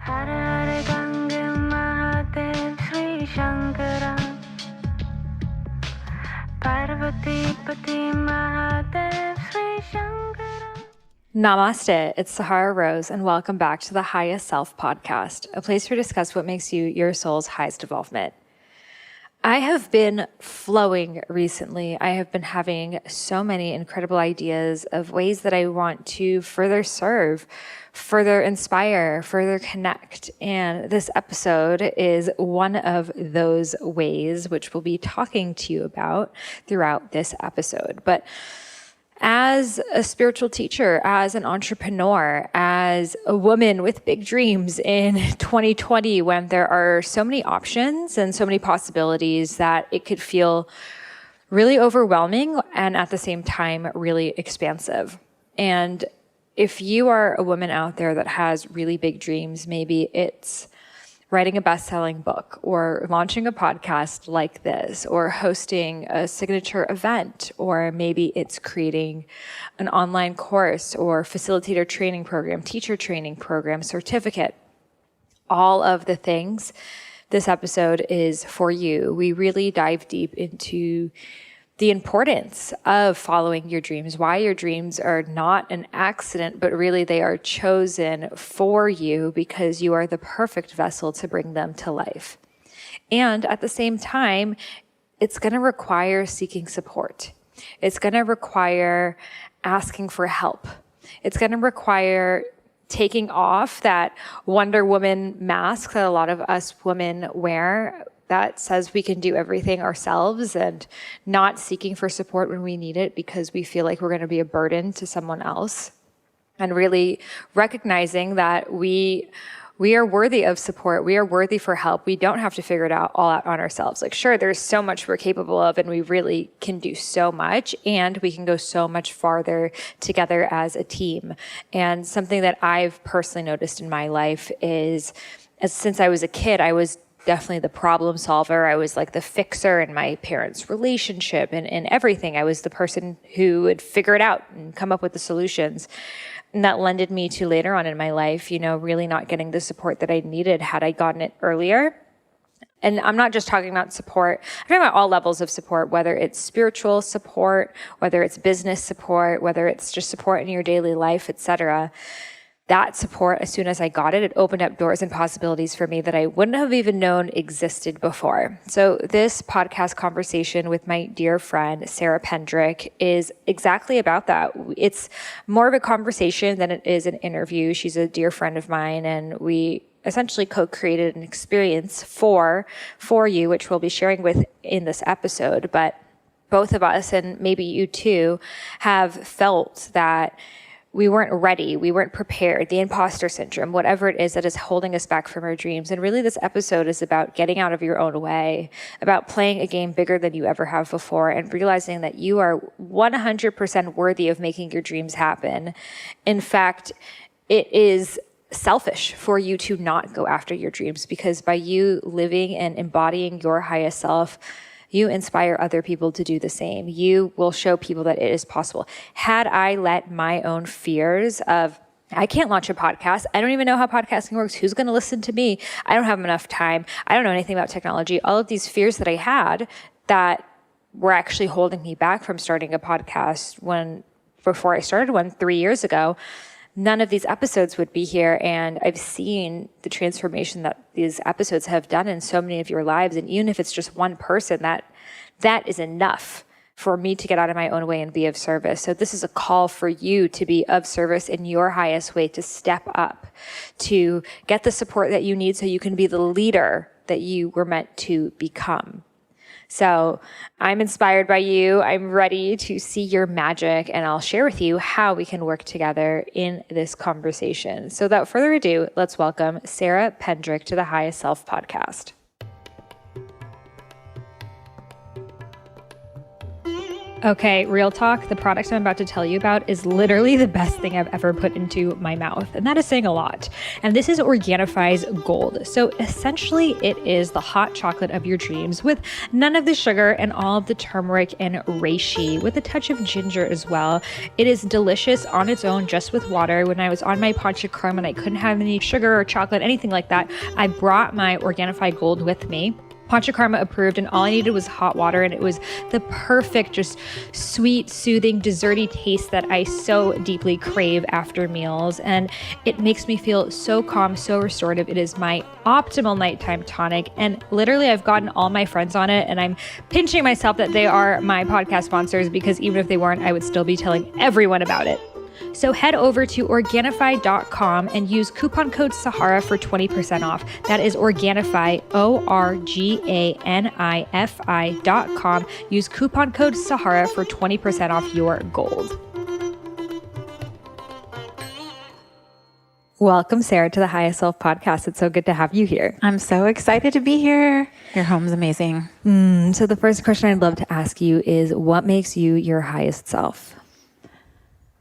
Hare Ganga Mahadev Sri Shankara Parvati Pati Mahadev Sri Shankara. Namaste, it's Sahara Rose, and welcome back to the Highest Self podcast, a place to discuss what makes you your soul's highest development. I have been flowing recently. I have been having so many incredible ideas of ways that I want to further serve, further inspire, further connect. And this episode is one of those ways, which we'll be talking to you about throughout this episode. But as a spiritual teacher, as an entrepreneur, as a woman with big dreams in 2020, when there are so many options and so many possibilities that it could feel really overwhelming and at the same time really expansive. And if you are a woman out there that has really big dreams, maybe it's writing a best-selling book or launching a podcast like this or hosting a signature event, or maybe it's creating an online course or facilitator training program, teacher training program, certificate. All of the things, this episode is for you. We really dive deep into the importance of following your dreams, why your dreams are not an accident, but really they are chosen for you because you are the perfect vessel to bring them to life. And at the same time, it's going to require seeking support. It's going to require asking for help. It's going to require taking off that Wonder Woman mask that a lot of us women wear that says we can do everything ourselves, and not seeking for support when we need it because we feel like we're going to be a burden to someone else. And really recognizing that we are worthy of support. We are worthy for help. We don't have to figure it all out on ourselves. Like, sure, there's so much we're capable of, and we really can do so much, and we can go so much farther together as a team. And something that I've personally noticed in my life is, since I was a kid, I was definitely the problem solver. I was like the fixer in my parents' relationship and everything. I was the person who would figure it out and come up with the solutions. And that lended me to later on in my life, really not getting the support that I needed had I gotten it earlier. And I'm not just talking about support. I'm talking about all levels of support, whether it's spiritual support, whether it's business support, whether it's just support in your daily life, etc. That support, as soon as I got it, it opened up doors and possibilities for me that I wouldn't have even known existed before. So this podcast conversation with my dear friend, Sarah Pendrick, is exactly about that. It's more of a conversation than it is an interview. She's a dear friend of mine, and we essentially co-created an experience for you, which we'll be sharing with in this episode. But both of us, and maybe you too, have felt that we weren't ready, we weren't prepared, the imposter syndrome, whatever it is that is holding us back from our dreams. And really this episode is about getting out of your own way, about playing a game bigger than you ever have before, and realizing that you are 100% worthy of making your dreams happen. In fact, it is selfish for you to not go after your dreams, because by you living and embodying your highest self, you inspire other people to do the same. You will show people that it is possible. Had I let my own fears of, I can't launch a podcast, I don't even know how podcasting works, who's going to listen to me, I don't have enough time, I don't know anything about technology, all of these fears that I had that were actually holding me back from starting a podcast before I started one 3 years ago, none of these episodes would be here. And I've seen the transformation that these episodes have done in so many of your lives. And even if it's just one person, that is enough for me to get out of my own way and be of service. So this is a call for you to be of service in your highest way, to step up, to get the support that you need so you can be the leader that you were meant to become. So I'm inspired by you. I'm ready to see your magic, and I'll share with you how we can work together in this conversation. So without further ado, let's welcome Sarah Pendrick to the Highest Self podcast. Okay, real talk, the product I'm about to tell you about is literally the best thing I've ever put into my mouth, and that is saying a lot. And this is Organifi's Gold. So essentially, it is the hot chocolate of your dreams with none of the sugar and all of the turmeric and reishi, with a touch of ginger as well. It is delicious on its own, just with water. When I was on my Panchakarma and I couldn't have any sugar or chocolate, anything like that, I brought my Organifi Gold with me. Panchakarma approved, and all I needed was hot water, and it was the perfect, just sweet, soothing, desserty taste that I so deeply crave after meals. And it makes me feel so calm, so restorative. It is my optimal nighttime tonic. And literally, I've gotten all my friends on it, and I'm pinching myself that they are my podcast sponsors, because even if they weren't, I would still be telling everyone about it. So head over to Organifi.com and use coupon code Sahara for 20% off. That is Organifi, Organifi.com. Use coupon code Sahara for 20% off your gold. Welcome, Sarah, to the Highest Self podcast. It's so good to have you here. I'm so excited to be here. Your home's amazing. So the first question I'd love to ask you is, what makes you your highest self?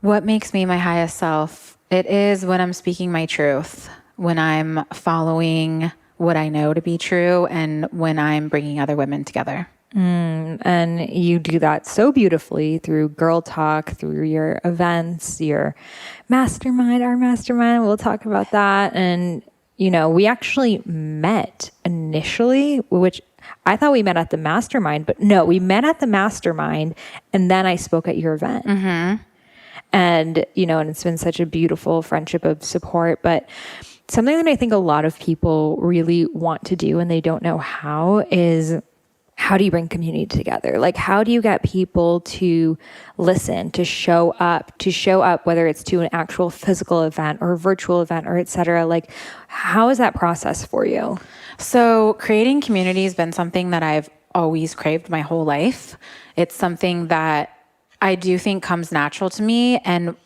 What makes me my highest self? It is when I'm speaking my truth, when I'm following what I know to be true, and when I'm bringing other women together. And you do that so beautifully through Girl Talk, through your events, your mastermind, our mastermind. We'll talk about that. And, you know, we actually met initially, which I thought we met at the mastermind, but no, we met at the mastermind, and then I spoke at your event. Mm-hmm. And, you know, and it's been such a beautiful friendship of support. But something that I think a lot of people really want to do and they don't know how is, how do you bring community together? Like, how do you get people to listen, to show up, whether it's to an actual physical event or a virtual event or et cetera? Like, how is that process for you? So creating community has been something that I've always craved my whole life. It's something that I do think comes natural to me. And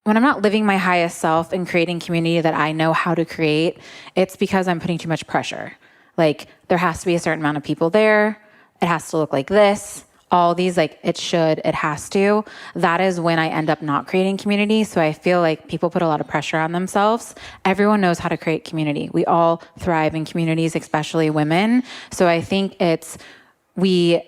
when I'm not living my highest self and creating community that I know how to create, it's because I'm putting too much pressure. Like, there has to be a certain amount of people there. It has to look like this. All these, like, it should, it has to. That is when I end up not creating community. So I feel like people put a lot of pressure on themselves. Everyone knows how to create community. We all thrive in communities, especially women. So I think we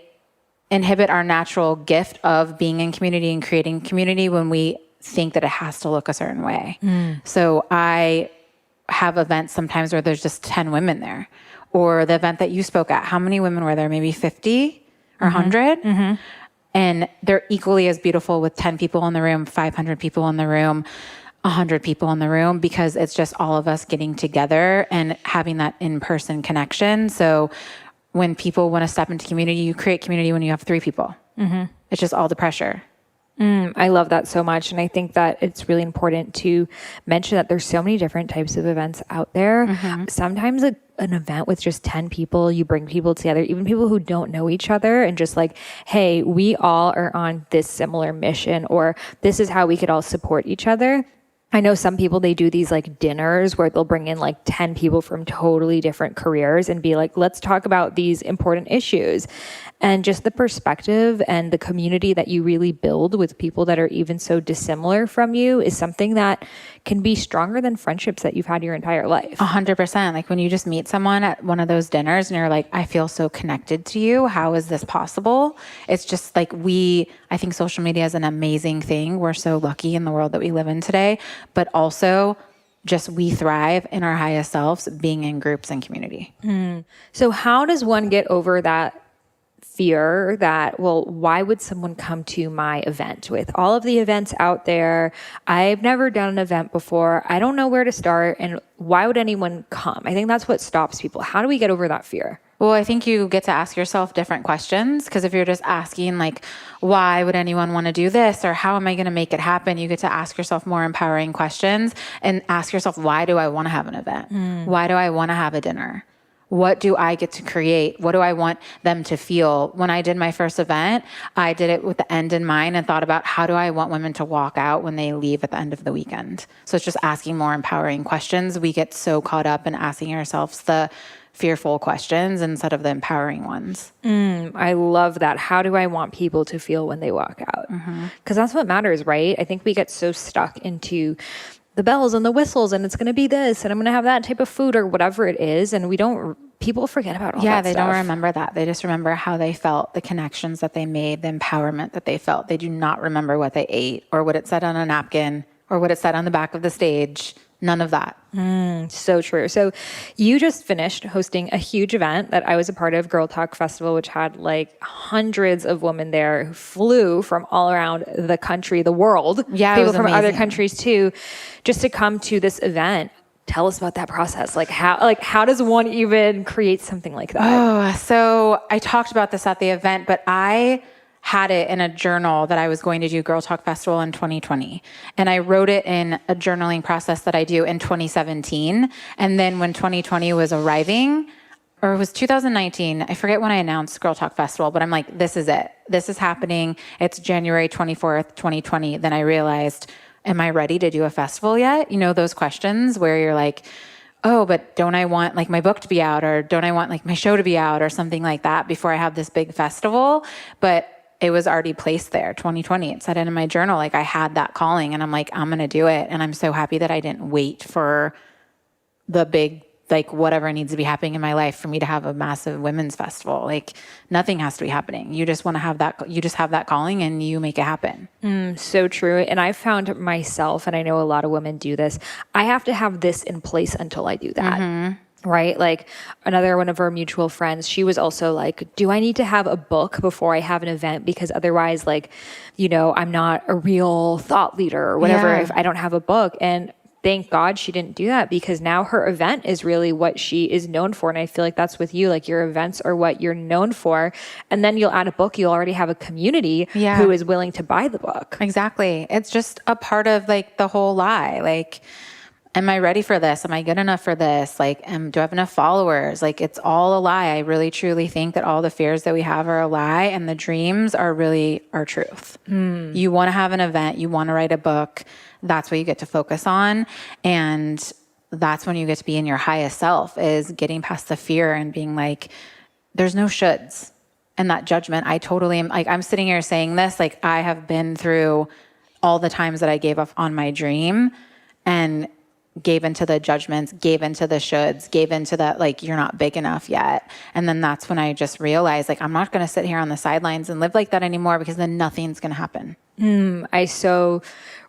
inhibit our natural gift of being in community and creating community when we think that it has to look a certain way. So I have events sometimes where there's just 10 women there. Or the event that you spoke at, how many women were there? Maybe 50 or 100? Mm-hmm. And they're equally as beautiful with 10 people in the room, 500 people in the room, 100 people in the room, because it's just all of us getting together and having that in-person connection. So when people want to step into community, you create community when you have 3 people. Mm-hmm. It's just all the pressure. I love that so much. And I think that it's really important to mention that there's so many different types of events out there. Mm-hmm. Sometimes an event with just 10 people, you bring people together, even people who don't know each other, and just like, hey, we all are on this similar mission, or this is how we could all support each other. I know some people, they do these like dinners where they'll bring in like 10 people from totally different careers and be like, let's talk about these important issues. And just the perspective and the community that you really build with people that are even so dissimilar from you is something that can be stronger than friendships that you've had your entire life. 100%. Like when you just meet someone at one of those dinners and you're like, I feel so connected to you. How is this possible? It's just like I think social media is an amazing thing. We're so lucky in the world that we live in today, but also just we thrive in our highest selves being in groups and community. So how does one get over that fear that, well, why would someone come to my event? With all of the events out there, I've never done an event before. I don't know where to start. And why would anyone come? I think that's what stops people. How do we get over that fear? Well, I think you get to ask yourself different questions, because if you're just asking like, why would anyone want to do this? Or how am I going to make it happen? You get to ask yourself more empowering questions and ask yourself, why do I want to have an event? Why do I want to have a dinner? What do I get to create? What do I want them to feel? When I did my first event, I did it with the end in mind and thought about, how do I want women to walk out when they leave at the end of the weekend? So it's just asking more empowering questions. We get so caught up in asking ourselves the fearful questions instead of the empowering ones. I love that. How do I want people to feel when they walk out? Because that's what matters, right? I think we get so stuck into the bells and the whistles and it's going to be this and I'm going to have that type of food or whatever it is. And people forget about all that stuff. Yeah, they don't remember that. They just remember how they felt, the connections that they made, the empowerment that they felt. They do not remember what they ate or what it said on a napkin or what it said on the back of the stage. None of that. So true. So you just finished hosting a huge event that I was a part of, Girl Talk Festival, which had like hundreds of women there who flew from all around the country, the world. Yeah, people from other countries too, just to come to this event. Tell us about that process. How does one even create something like that? Oh, so I talked about this at the event, but I had it in a journal that I was going to do Girl Talk Festival in 2020. And I wrote it in a journaling process that I do in 2017. And then when 2020 was arriving, or it was 2019, I forget when I announced Girl Talk Festival, but I'm like, this is it. This is happening. It's January 24th, 2020. Then I realized, am I ready to do a festival yet? You know, those questions where you're like, oh, but don't I want like my book to be out, or don't I want like my show to be out or something like that before I have this big festival? But it was already placed there, 2020. It said it in my journal. Like I had that calling and I'm like, I'm going to do it. And I'm so happy that I didn't wait for the big, like whatever needs to be happening in my life for me to have a massive women's festival. Like nothing has to be happening. You just want to have that, you just have that calling and you make it happen. So true. And I found myself, and I know a lot of women do this, I have to have this in place until I do that. Right? Like another one of our mutual friends, she was also like, do I need to have a book before I have an event? Because otherwise, like, you know, I'm not a real thought leader or whatever if I don't have a book. And thank God she didn't do that, because now her event is really what she is known for. And I feel like that's with you, like your events are what you're known for. And then you'll add a book, you'll already have a community who is willing to buy the book. Exactly. It's just a part of like the whole lie. Like, am I ready for this? Am I good enough for this? Like, do I have enough followers? Like, it's all a lie. I really, truly think that all the fears that we have are a lie and the dreams are really our truth. You want to have an event. You want to write a book. That's what you get to focus on. And that's when you get to be in your highest self, is getting past the fear and being like, there's no shoulds. And that judgment, I totally am like, I'm sitting here saying this, like I have been through all the times that I gave up on my dream and gave into the judgments, gave into the shoulds, gave into that, like, you're not big enough yet. And then that's when I just realized, like, I'm not going to sit here on the sidelines and live like that anymore, because then nothing's going to happen. I so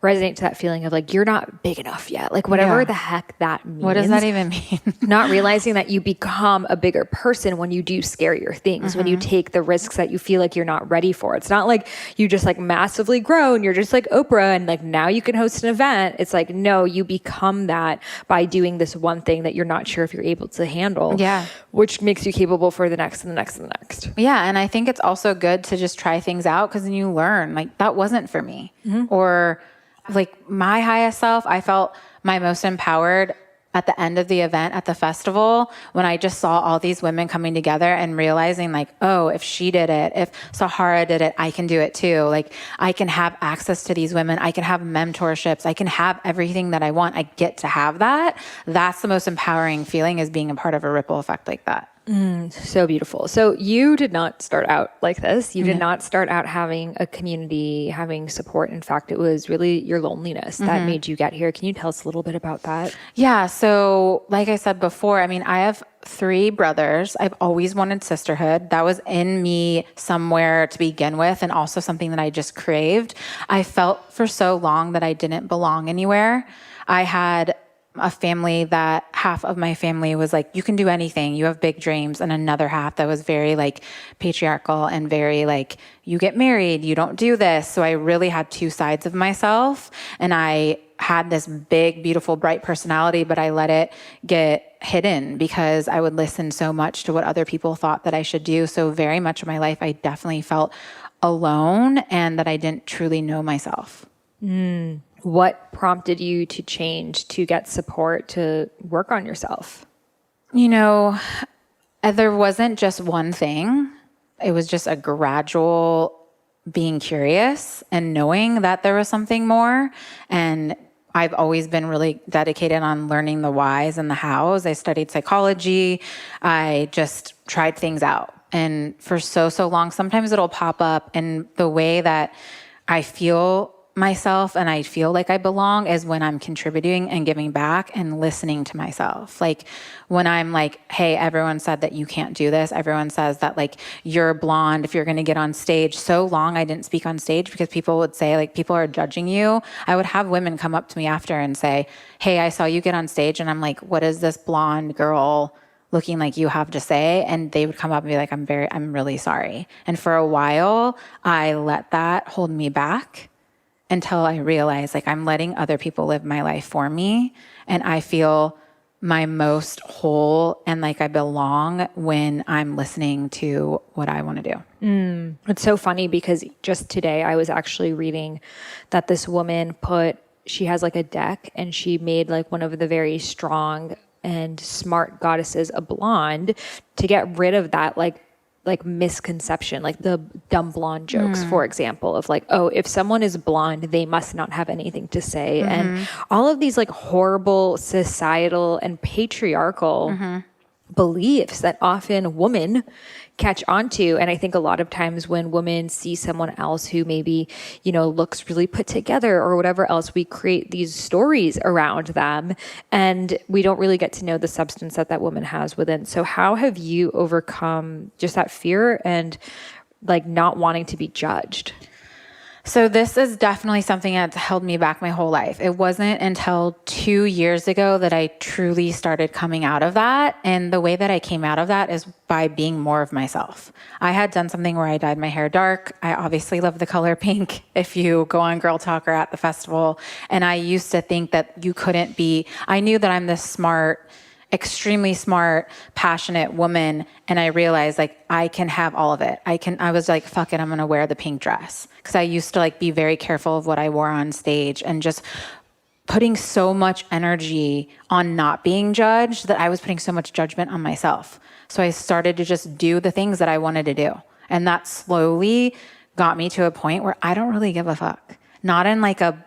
resonate to that feeling of like, you're not big enough yet. Like whatever the heck that means. What does that even mean? Not realizing that you become a bigger person when you do scarier things, when you take the risks that you feel like you're not ready for. It's not like you just like massively grow and you're just like Oprah and like now you can host an event. It's like, no, you become that by doing this one thing that you're not sure if you're able to handle. Yeah. Which makes you capable for the next and the next and the next. Yeah. And I think it's also good to just try things out, because then you learn, like, that wasn't for me. Or like my highest self, I felt my most empowered at the end of the event at the festival, when I just saw all these women coming together and realizing like, oh, if she did it, if Sahara did it, I can do it too. Like I can have access to these women. I can have mentorships. I can have everything that I want. I get to have that. That's the most empowering feeling, is being a part of a ripple effect like that. So beautiful. So you did not start out like this. You did not start out having a community, having support. In fact, it was really your loneliness that made you get here. Can you tell us a little bit about that? Yeah. So like I said before, I mean, I have 3 brothers. I've always wanted sisterhood. That was in me somewhere to begin with, and also something that I just craved. I felt for so long that I didn't belong anywhere. I had a family that half of my family was like, you can do anything, you have big dreams, and another half that was very like patriarchal and very like, you get married, you don't do this. So I really had 2 sides of myself, and I had this big, beautiful, bright personality, but I let it get hidden because I would listen so much to what other people thought that I should do. So very much of my life, I definitely felt alone and that I didn't truly know myself. What prompted you to change, to get support, to work on yourself? You know, there wasn't just one thing. It was just a gradual being curious and knowing that there was something more. And I've always been really dedicated on learning the whys and the hows. I studied psychology. I just tried things out. And for so long, sometimes it'll pop up. And the way that I feel myself and I feel like I belong is when I'm contributing and giving back and listening to myself. Like when I'm like, hey, everyone said that you can't do this. Everyone says that like you're blonde if you're going to get on stage. So long I didn't speak on stage because people would say like people are judging you. I would have women come up to me after and say, hey, I saw you get on stage. And I'm like, what is this blonde girl looking like you have to say? And they would come up and be like, I'm really sorry. And for a while I let that hold me back until I realized like I'm letting other people live my life for me. And I feel my most whole and like I belong when I'm listening to what I want to do. It's so funny because just today I was actually reading that this woman she has like a deck and she made like one of the very strong and smart goddesses a blonde to get rid of that like misconception, like the dumb blonde jokes, for example, of like, oh, if someone is blonde, they must not have anything to say. And all of these like horrible societal and patriarchal beliefs that often women catch onto. And I think a lot of times when women see someone else who maybe, looks really put together or whatever else, we create these stories around them and we don't really get to know the substance that woman has within. So how have you overcome just that fear and like not wanting to be judged? So this is definitely something that's held me back my whole life. It wasn't until 2 years ago that I truly started coming out of that. And the way that I came out of that is by being more of myself. I had done something where I dyed my hair dark. I obviously love the color pink if you go on Girl Talk or at the festival. And I used to think that I knew that I'm this smart, extremely smart, passionate woman. And I realized like I can have all of it. I was like, fuck it, I'm going to wear the pink dress. Cause I used to like be very careful of what I wore on stage and just putting so much energy on not being judged that I was putting so much judgment on myself. So I started to just do the things that I wanted to do. And that slowly got me to a point where I don't really give a fuck. Not in like a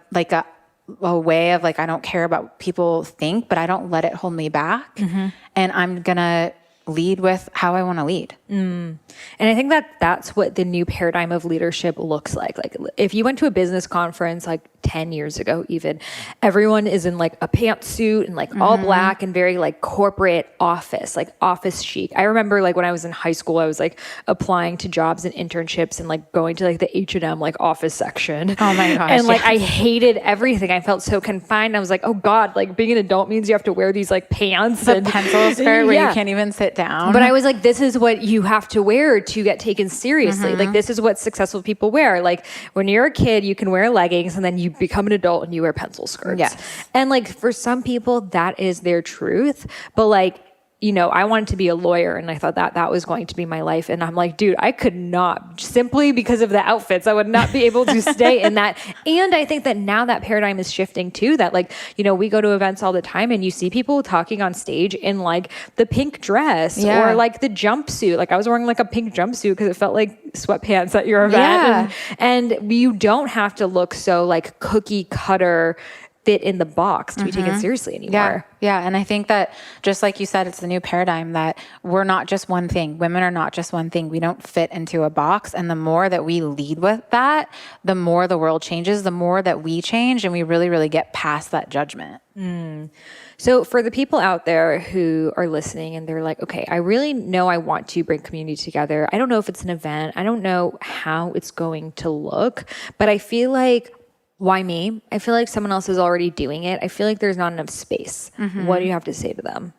way of like, I don't care about what people think, but I don't let it hold me back. And I'm going to lead with how I want to lead. And I think that's what the new paradigm of leadership looks like. Like if you went to a business conference like 10 years ago, even everyone is in like a pantsuit and like all black and very like corporate office, like office chic. I remember like when I was in high school, I was like applying to jobs and internships and like going to like the H&M like office section. Oh my gosh. And like I hated everything. I felt so confined. I was like, oh God, like being an adult means you have to wear these like pants and pencil skirt where you can't even sit down. But I was like, this is what you have to wear to get taken seriously. Like this is what successful people wear. Like when you're a kid, you can wear leggings and then you become an adult and you wear pencil skirts. Yes. And like for some people that is their truth. But like, I wanted to be a lawyer and I thought that was going to be my life. And I'm like, dude, I could not, simply because of the outfits, I would not be able to stay in that. And I think that now that paradigm is shifting too, that like, we go to events all the time and you see people talking on stage in like the pink dress or like the jumpsuit. Like I was wearing like a pink jumpsuit because it felt like sweatpants at your event. And you don't have to look so like cookie cutter fit in the box to be taken seriously anymore. Yeah. And I think that just like you said, it's the new paradigm that we're not just one thing. Women are not just one thing. We don't fit into a box. And the more that we lead with that, the more the world changes, the more that we change and we really, really get past that judgment. So for the people out there who are listening and they're like, okay, I really know I want to bring community together. I don't know if it's an event. I don't know how it's going to look, but I feel like, why me? I feel like someone else is already doing it. I feel like there's not enough space. What do you have to say to them?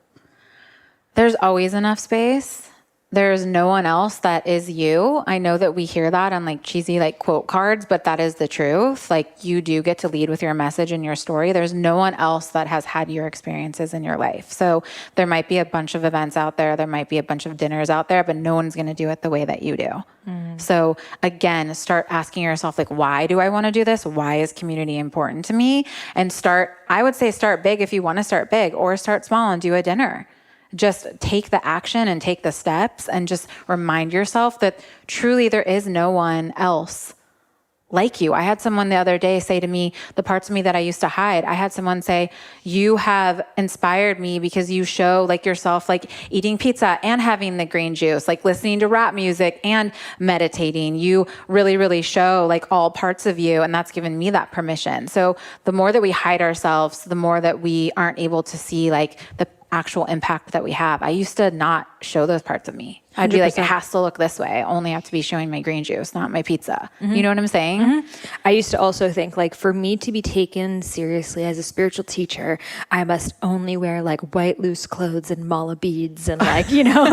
There's always enough space. There's no one else that is you. I know that we hear that on like cheesy like quote cards, but that is the truth. Like you do get to lead with your message and your story. There's no one else that has had your experiences in your life. So there might be a bunch of events out there. There might be a bunch of dinners out there, but no one's going to do it the way that you do. So again, start asking yourself like, why do I want to do this? Why is community important to me? And I would say start big if you want to start big, or start small and do a dinner. Just take the action and take the steps and just remind yourself that truly there is no one else like you. I had someone the other day say to me, the parts of me that I used to hide, I had someone say, you have inspired me because you show like yourself, like eating pizza and having the green juice, like listening to rap music and meditating. You really, really show like all parts of you. And that's given me that permission. So the more that we hide ourselves, the more that we aren't able to see like the actual impact that we have. I used to not show those parts of me. I'd be like, it has to look this way. I only have to be showing my green juice, not my pizza. You know what I'm saying? I used to also think like for me to be taken seriously as a spiritual teacher, I must only wear like white loose clothes and mala beads and like, you know,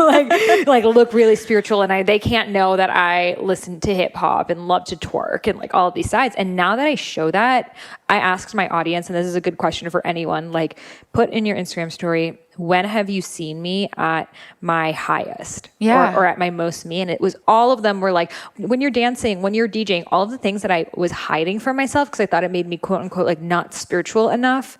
like look really spiritual. And they can't know that I listen to hip hop and love to twerk and like all of these sides. And now that I show that, I asked my audience, and this is a good question for anyone, like put in your Instagram story, when have you seen me at my highest or at my most me? And it was all of them were like, when you're dancing, when you're DJing, all of the things that I was hiding from myself because I thought it made me quote unquote like not spiritual enough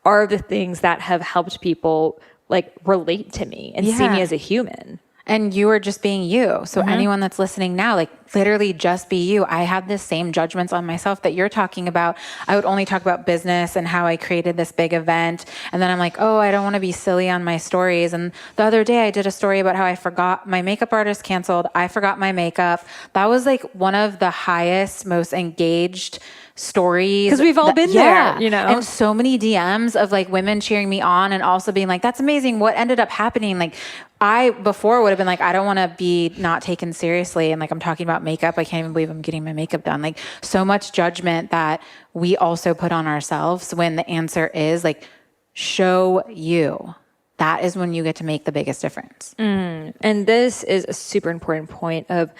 are the things that have helped people like relate to me and see me as a human. And you are just being you. So anyone that's listening now, like literally just be you. I have the same judgments on myself that you're talking about. I would only talk about business and how I created this big event. And then I'm like, oh, I don't want to be silly on my stories. And the other day I did a story about how I forgot my makeup artist canceled. I forgot my makeup. That was like one of the highest, most engaged stories. Because we've all been there, you know? And so many DMs of like women cheering me on and also being like, that's amazing. What ended up happening? Like I before would have been like, I don't want to be not taken seriously. And like, I'm talking about makeup. I can't even believe I'm getting my makeup done. Like so much judgment that we also put on ourselves when the answer is like, show you. That is when you get to make the biggest difference. And this is a super important point of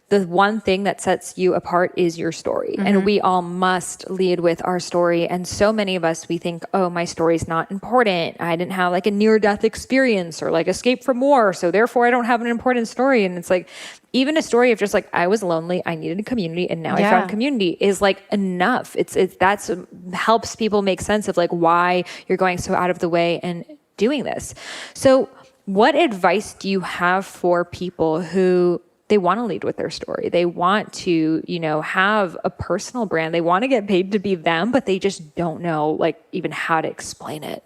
the one thing that sets you apart is your story. And we all must lead with our story. And so many of us, we think, oh, my story's not important. I didn't have like a near-death experience or like escape from war. So therefore I don't have an important story. And it's like, even a story of just like, I was lonely, I needed a community, and now I found community is like enough. That's helps people make sense of like why you're going so out of the way and doing this. So what advice do you have for people who they want to lead with their story? They want to, you know, have a personal brand. They want to get paid to be them, but they just don't know like even how to explain it.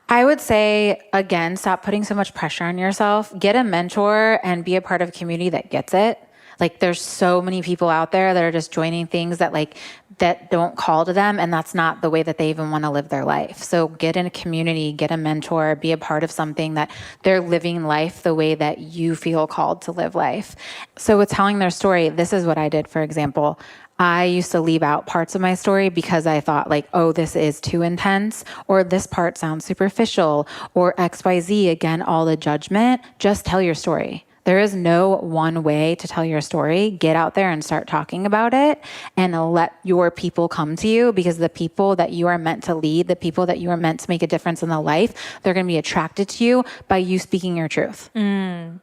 I would say, again, stop putting so much pressure on yourself. Get a mentor and be a part of a community that gets it. Like there's so many people out there that are just joining things that like that don't call to them, and that's not the way that they even want to live their life. So get in a community, get a mentor, be a part of something that they're living life the way that you feel called to live life. So with telling their story, this is what I did, for example. I used to leave out parts of my story because I thought like, oh, this is too intense, or this part sounds superficial, or XYZ, again, all the judgment. Just tell your story. There is no one way to tell your story. Get out there and start talking about it and let your people come to you, because the people that you are meant to lead, the people that you are meant to make a difference in their life, they're going to be attracted to you by you speaking your truth.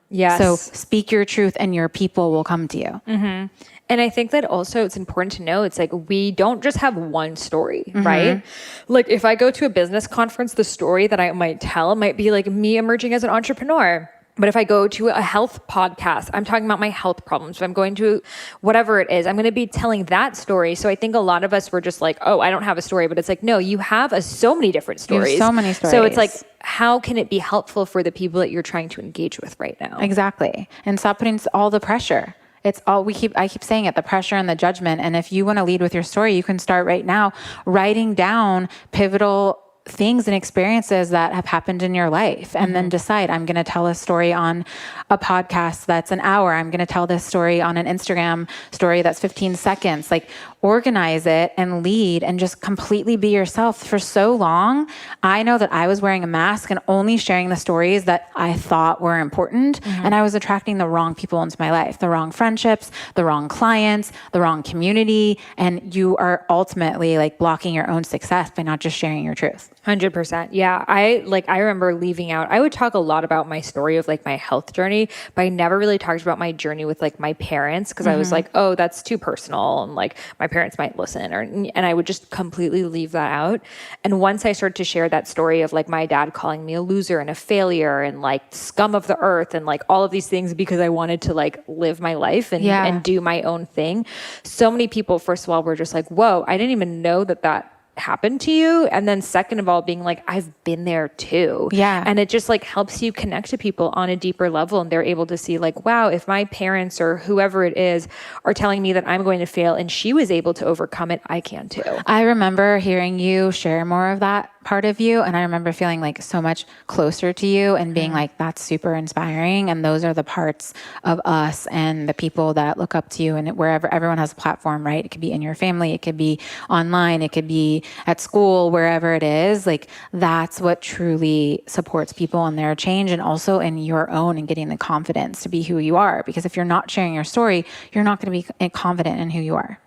Yes. So speak your truth and your people will come to you. And I think that also it's important to know, it's like, we don't just have one story, right? Like if I go to a business conference, the story that I might tell might be like me emerging as an entrepreneur. But if I go to a health podcast, I'm talking about my health problems. If I'm going to whatever it is, I'm going to be telling that story. So I think a lot of us were just like, oh, I don't have a story. But it's like, no, you have so many different stories. So many stories. So it's like, how can it be helpful for the people that you're trying to engage with right now? Exactly. And stop putting all the pressure. It's all I keep saying it, the pressure and the judgment. And if you want to lead with your story, you can start right now writing down pivotal things and experiences that have happened in your life, and then decide, I'm going to tell a story on a podcast that's an hour. I'm going to tell this story on an Instagram story that's 15 seconds. Like organize it and lead and just completely be yourself. For so long, I know that I was wearing a mask and only sharing the stories that I thought were important. And I was attracting the wrong people into my life, the wrong friendships, the wrong clients, the wrong community. And you are ultimately like blocking your own success by not just sharing your truth. 100%. Yeah. I remember leaving out, I would talk a lot about my story of like my health journey, but I never really talked about my journey with like my parents because I was like, oh, that's too personal. And like my parents might listen and I would just completely leave that out. And once I started to share that story of like my dad calling me a loser and a failure and like scum of the earth and like all of these things because I wanted to like live my life and do my own thing. So many people, first of all, were just like, whoa, I didn't even know that happened to you. And then second of all, being like, I've been there too. Yeah. And it just like helps you connect to people on a deeper level. And they're able to see like, wow, if my parents or whoever it is are telling me that I'm going to fail and she was able to overcome it, I can too. I remember hearing you share more of that part of you. And I remember feeling like so much closer to you and being like, that's super inspiring. And those are the parts of us and the people that look up to you and wherever everyone has a platform, right? It could be in your family. It could be online. It could be at school, wherever it is. Like that's what truly supports people in their change and also in your own and getting the confidence to be who you are. Because if you're not sharing your story, you're not going to be confident in who you are.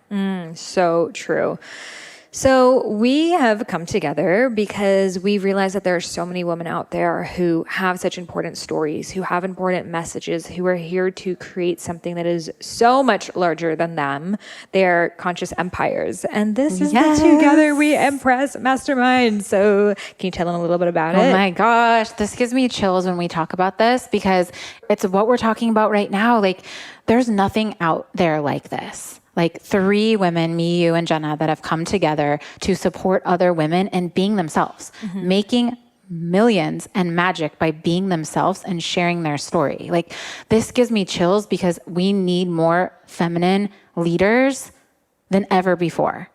So true. So we have come together because we realized that there are so many women out there who have such important stories, who have important messages, who are here to create something that is so much larger than them. They're conscious empires. And this is the Together We Impress Mastermind. So can you tell them a little bit about it? Oh my gosh, this gives me chills when we talk about this because it's what we're talking about right now. Like there's nothing out there like this. Like 3 women, me, you, and Jenna, that have come together to support other women and being themselves, making millions and magic by being themselves and sharing their story. Like this gives me chills because we need more feminine leaders than ever before.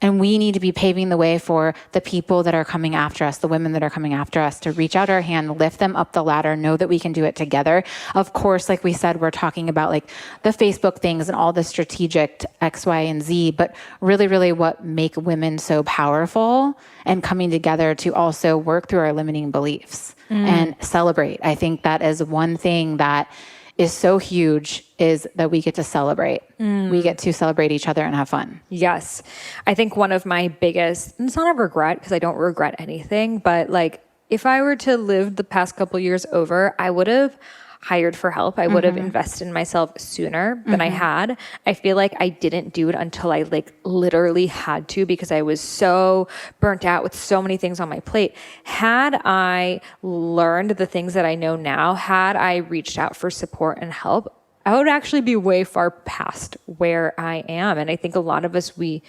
And we need to be paving the way for the people that are coming after us, the women that are coming after us, to reach out our hand, lift them up the ladder, know that we can do it together. Of course, like we said, we're talking about like the Facebook things and all the strategic X, Y, and Z, but really, really what make women so powerful and coming together to also work through our limiting beliefs and celebrate. I think that is one thing that is so huge is that we get to celebrate. We get to celebrate each other and have fun. Yes. I think one of my biggest, and it's not a regret because I don't regret anything, but like if I were to live the past couple years over, I would have hired for help. I would have invested in myself sooner than I had. I feel like I didn't do it until I like literally had to because I was so burnt out with so many things on my plate. Had I learned the things that I know now, had I reached out for support and help, I would actually be way far past where I am. And I think a lot of us, we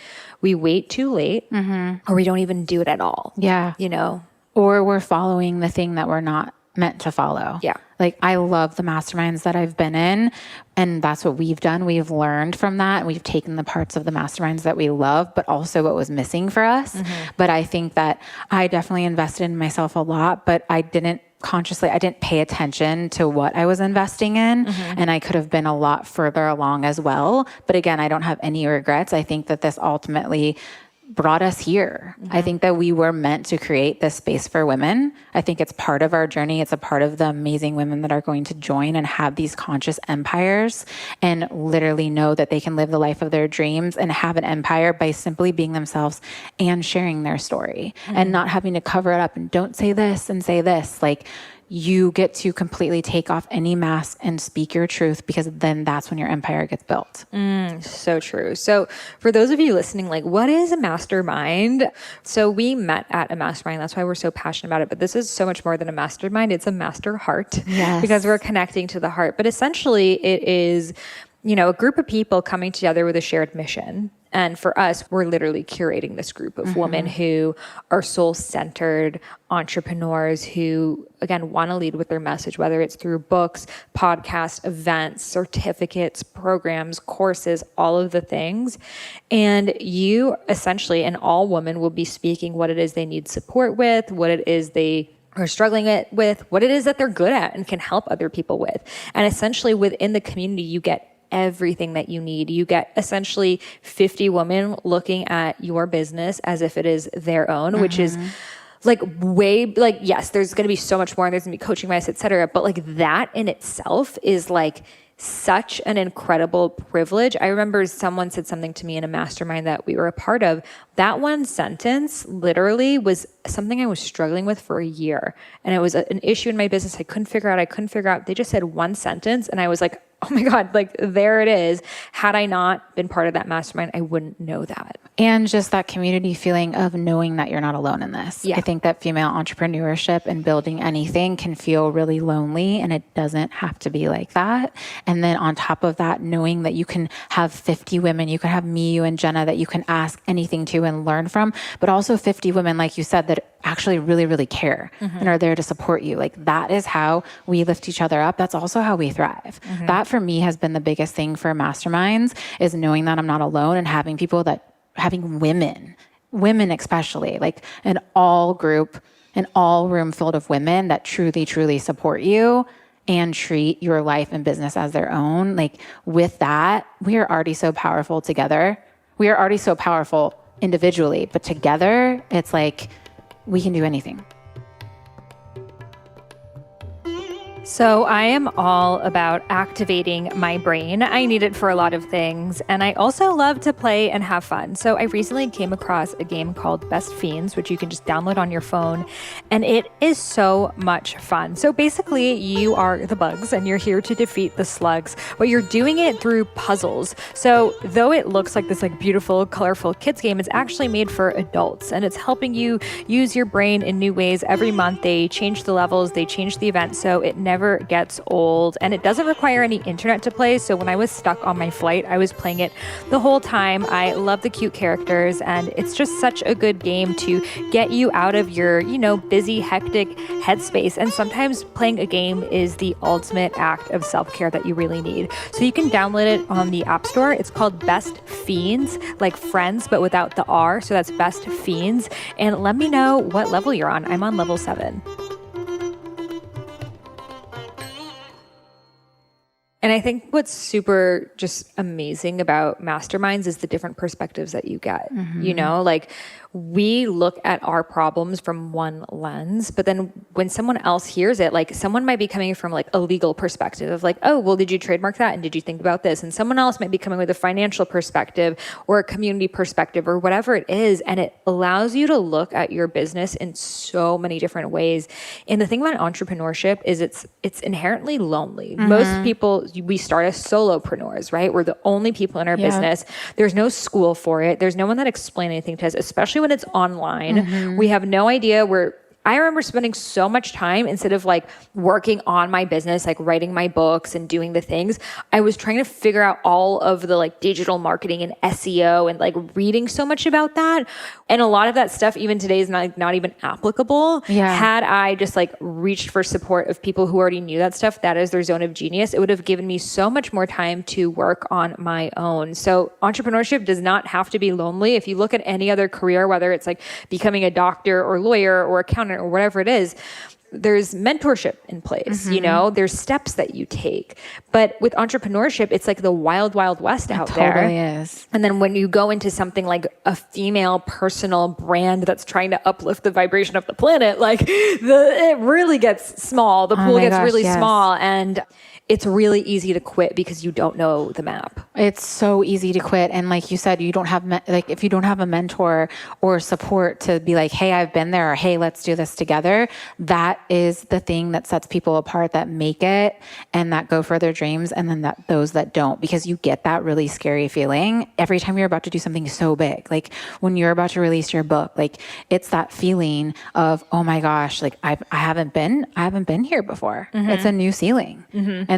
wait too late or we don't even do it at all. Yeah. You know? Or we're following the thing that we're not meant to follow. Yeah. Like I love the masterminds that I've been in and that's what we've done. We've learned from that and we've taken the parts of the masterminds that we love, but also what was missing for us. But I think that I definitely invested in myself a lot, but I didn't pay attention to what I was investing in and I could have been a lot further along as well. But again, I don't have any regrets. I think that this ultimately brought us here. I think that we were meant to create this space for women. I think it's part of our journey. It's a part of the amazing women that are going to join and have these conscious empires and literally know that they can live the life of their dreams and have an empire by simply being themselves and sharing their story and not having to cover it up and don't say this and say this. Like you get to completely take off any mask and speak your truth because then that's when your empire gets built. So true. So for those of you listening, like what is a mastermind? So we met at a mastermind. That's why we're so passionate about it. But this is so much more than a mastermind. It's a master heart because we're connecting to the heart. But essentially it is, you know, a group of people coming together with a shared mission. And for us, we're literally curating this group of women who are soul-centered entrepreneurs who, again, want to lead with their message, whether it's through books, podcasts, events, certificates, programs, courses, all of the things. And you essentially, and all women will be speaking what it is they need support with, what it is they are struggling with, what it is that they're good at and can help other people with. And essentially within the community, you get everything that you need. You get essentially 50 women looking at your business as if it is their own, which is like way, like, yes, there's going to be so much more. There's going to be coaching advice, et cetera. But like that in itself is like such an incredible privilege. I remember someone said something to me in a mastermind that we were a part of. That one sentence literally was something I was struggling with for a year. And it was an issue in my business I couldn't figure out. They just said one sentence and I was like, oh my God, like there it is. Had I not been part of that mastermind, I wouldn't know that. And just that community feeling of knowing that you're not alone in this. Yeah. I think that female entrepreneurship and building anything can feel really lonely, and it doesn't have to be like that. And then on top of that, knowing that you can have 50 women, you can have me, you and Jenna that you can ask anything to and learn from, but also 50 women, like you said, that actually really, really care and are there to support you. Like that is how we lift each other up. That's also how we thrive. That for me has been the biggest thing for masterminds, is knowing that I'm not alone and having women especially, like an all group, an all room filled of women that truly, truly support you and treat your life and business as their own. Like with that, we are already so powerful together. We are already so powerful individually, but together it's like, we can do anything. So I am all about activating my brain. I need it for a lot of things. And I also love to play and have fun. So I recently came across a game called Best Fiends, which you can just download on your phone. And it is so much fun. So basically you are the bugs and you're here to defeat the slugs, but you're doing it through puzzles. So though it looks like this like beautiful, colorful kids game, it's actually made for adults, and it's helping you use your brain in new ways. Every month they change the levels, they change the event. So it never gets old, and it doesn't require any internet to play. So when I was stuck on my flight, I was playing it the whole time. I love the cute characters, and it's just such a good game to get you out of your, busy, hectic headspace. And sometimes playing a game is the ultimate act of self-care that you really need. So you can download it on the App Store. It's called Best Fiends, like friends, but without the R. So that's Best Fiends. And let me know what level you're on. I'm on level 7. And I think what's super just amazing about masterminds is the different perspectives that you get. Like we look at our problems from one lens, but then when someone else hears it, like someone might be coming from like a legal perspective of like, oh, well, did you trademark that? And did you think about this? And someone else might be coming with a financial perspective or a community perspective or whatever it is. And it allows you to look at your business in so many different ways. And the thing about entrepreneurship is it's inherently lonely. Most people, we start as solopreneurs, right? We're the only people in our business. There's no school for it. There's no one that explains anything to us, especially when it's online. We have no idea I remember spending so much time, instead of like working on my business, like writing my books and doing the things, I was trying to figure out all of the like digital marketing and SEO and like reading so much about that. And a lot of that stuff even today is not even applicable. Had I just like reached for support of people who already knew that stuff, that is their zone of genius, it would have given me so much more time to work on my own. So entrepreneurship does not have to be lonely. If you look at any other career, whether it's like becoming a doctor or lawyer or accountant or whatever it is, there's mentorship in place, there's steps that you take. But with entrepreneurship, it's like the wild, wild west out there. It totally is. And then when you go into something like a female personal brand that's trying to uplift the vibration of the planet, like it really gets small. The pool gets really small, and it's really easy to quit because you don't know the map. It's so easy to quit. And like you said, you don't have, if you don't have a mentor or support to be like, hey, I've been there, or hey, let's do this together. That is the thing that sets people apart, that make it and that go for their dreams. And then those that don't, because you get that really scary feeling every time you're about to do something so big. Like when you're about to release your book, like it's that feeling of, oh my gosh, like I haven't been here before. It's a new ceiling.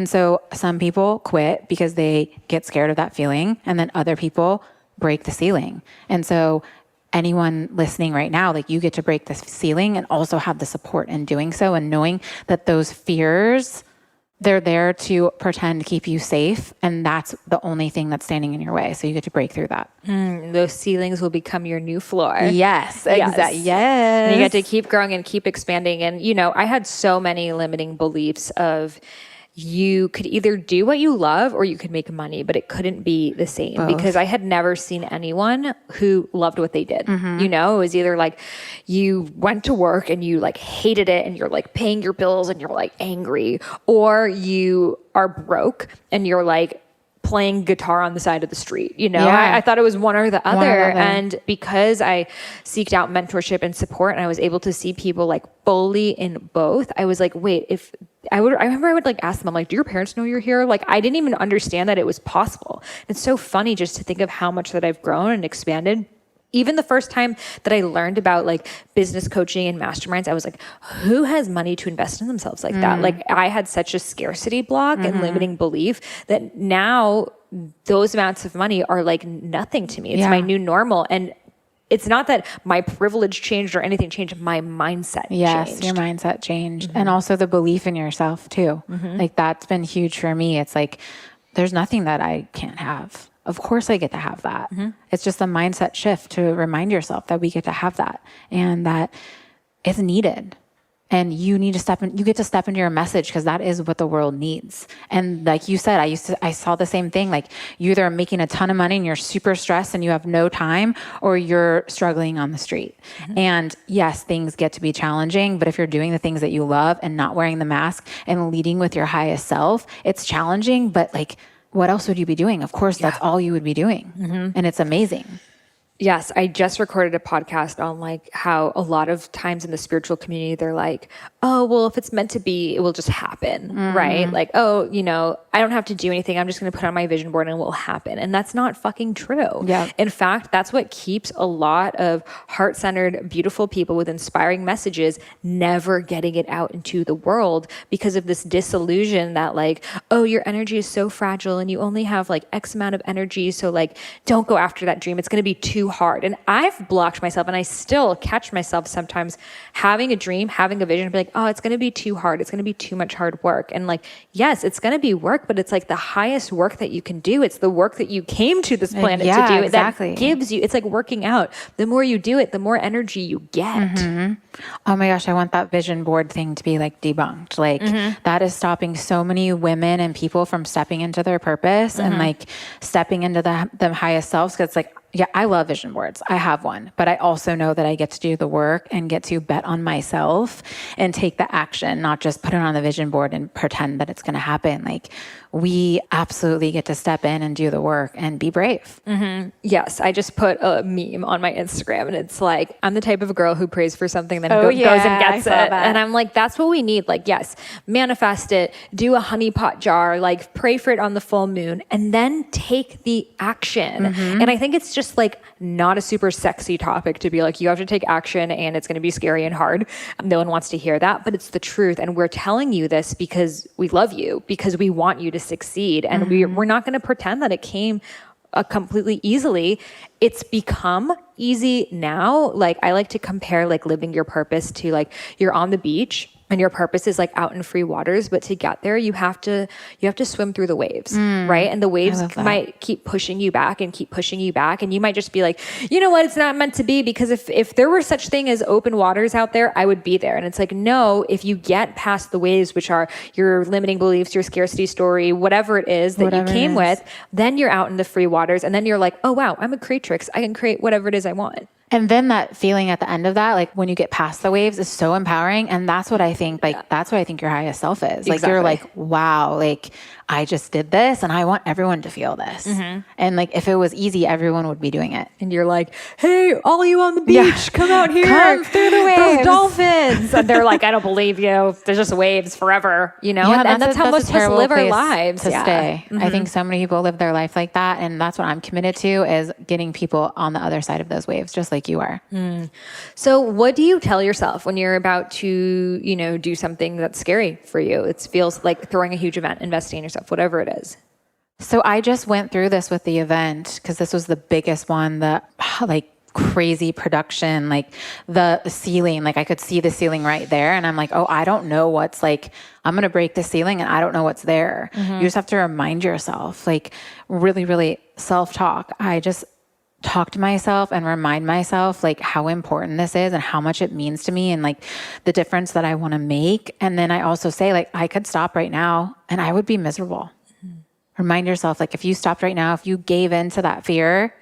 And so some people quit because they get scared of that feeling, and then other people break the ceiling. And so anyone listening right now, like you get to break the ceiling and also have the support in doing so, and knowing that those fears, they're there to pretend to keep you safe, and that's the only thing that's standing in your way. So you get to break through that. Those ceilings will become your new floor. Yes, exactly. Yes. And you get to keep growing and keep expanding. And, I had so many limiting beliefs of, you could either do what you love or you could make money, but it couldn't be the same because I had never seen anyone who loved what they did. You know, it was either like you went to work and you like hated it and you're like paying your bills and you're like angry, or you are broke and you're like playing guitar on the side of the street. You know, I thought it was one or the other. And because I seeked out mentorship and support and I was able to see people like fully in both, I was like, wait, I remember I would like ask them, I'm like, do your parents know you're here? Like, I didn't even understand that it was possible. It's so funny just to think of how much that I've grown and expanded. Even the first time that I learned about like business coaching and masterminds, I was like, who has money to invest in themselves like that? Like, I had such a scarcity block and limiting belief that now those amounts of money are like nothing to me. It's my new normal. And it's not that my privilege changed or anything changed. My mindset changed. Yes, your mindset changed. And also the belief in yourself too. Like, that's been huge for me. It's like, there's nothing that I can't have. Of course I get to have that. It's just a mindset shift to remind yourself that we get to have that and that it's needed. And you need to you get to step into your message because that is what the world needs. And like you said, I saw the same thing. Like, you either are making a ton of money and you're super stressed and you have no time, or you're struggling on the street. And yes, things get to be challenging, but if you're doing the things that you love and not wearing the mask and leading with your highest self, it's challenging, but like, what else would you be doing? Of course, that's all you would be doing. And it's amazing. Yes, I just recorded a podcast on like how a lot of times in the spiritual community, they're like, oh, well, if it's meant to be, it will just happen, right? Like, oh, you know, I don't have to do anything. I'm just going to put on my vision board and it will happen. And that's not fucking true. In fact, that's what keeps a lot of heart-centered, beautiful people with inspiring messages never getting it out into the world because of this disillusion that like, oh, your energy is so fragile and you only have like X amount of energy. So like, don't go after that dream. It's going to be too hard. And I've blocked myself, and I still catch myself sometimes having a dream, having a vision, and be like, oh, it's going to be too hard. It's going to be too much hard work. And like, yes, it's going to be work, but it's like the highest work that you can do. It's the work that you came to this planet to do. Exactly. That gives you, it's like working out. The more you do it, the more energy you get. Oh my gosh, I want that vision board thing to be like debunked. Like, that is stopping so many women and people from stepping into their purpose and like stepping into the highest selves. Cause it's like, yeah, I love vision boards. I have one, but I also know that I get to do the work and get to bet on myself and take the action, not just put it on the vision board and pretend that it's going to happen. Like, we absolutely get to step in and do the work and be brave. Yes, I just put a meme on my Instagram and it's like, I'm the type of girl who prays for something, then goes and gets it. And I'm like, that's what we need. Like, yes, manifest it, do a honeypot jar, like pray for it on the full moon, and then take the action. And I think it's just like not a super sexy topic to be like, you have to take action and it's going to be scary and hard. No one wants to hear that, but it's the truth. And we're telling you this because we love you, because we want you to succeed. And we're not going to pretend that it came completely easily. It's become easy now. Like, I like to compare like living your purpose to like you're on the beach and your purpose is like out in free waters, but to get there, you have to swim through the waves, right? And the waves might keep pushing you back and keep pushing you back. And you might just be like, you know what? It's not meant to be, because if there were such thing as open waters out there, I would be there. And it's like, no, if you get past the waves, which are your limiting beliefs, your scarcity story, whatever it is that you came with, then you're out in the free waters. And then you're like, oh, wow, I'm a creatrix. I can create whatever it is I want. And then that feeling at the end of that, like when you get past the waves, is so empowering. And that's what I think, like, that's what I think your highest self is. Like, you're like, wow, like, I just did this and I want everyone to feel this. And like, if it was easy, everyone would be doing it. And you're like, hey, all you on the beach, come out here. Come through the waves. Those dolphins. And they're like, I don't believe you. There's just waves forever, you know? Yeah, and that's how most of us live our lives. To stay. I think so many people live their life like that. And that's what I'm committed to, is getting people on the other side of those waves, just like you are. So what do you tell yourself when you're about to, you know, do something that's scary for you? It feels like throwing a huge event, investing in yourself, whatever it is. So I just went through this with the event because this was the biggest one, the like crazy production, like the ceiling, like I could see the ceiling right there. And I'm like, oh, I don't know what's like, I'm going to break the ceiling and I don't know what's there. You just have to remind yourself, like really, really self-talk. I just talk to myself and remind myself like how important this is and how much it means to me and like the difference that I want to make. And then I also say like, I could stop right now and I would be miserable. Remind yourself, like if you stopped right now, if you gave in to that fear,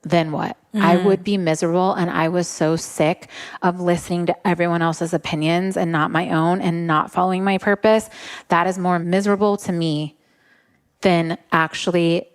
then what? I would be miserable. And I was so sick of listening to everyone else's opinions and not my own and not following my purpose. That is more miserable to me than actually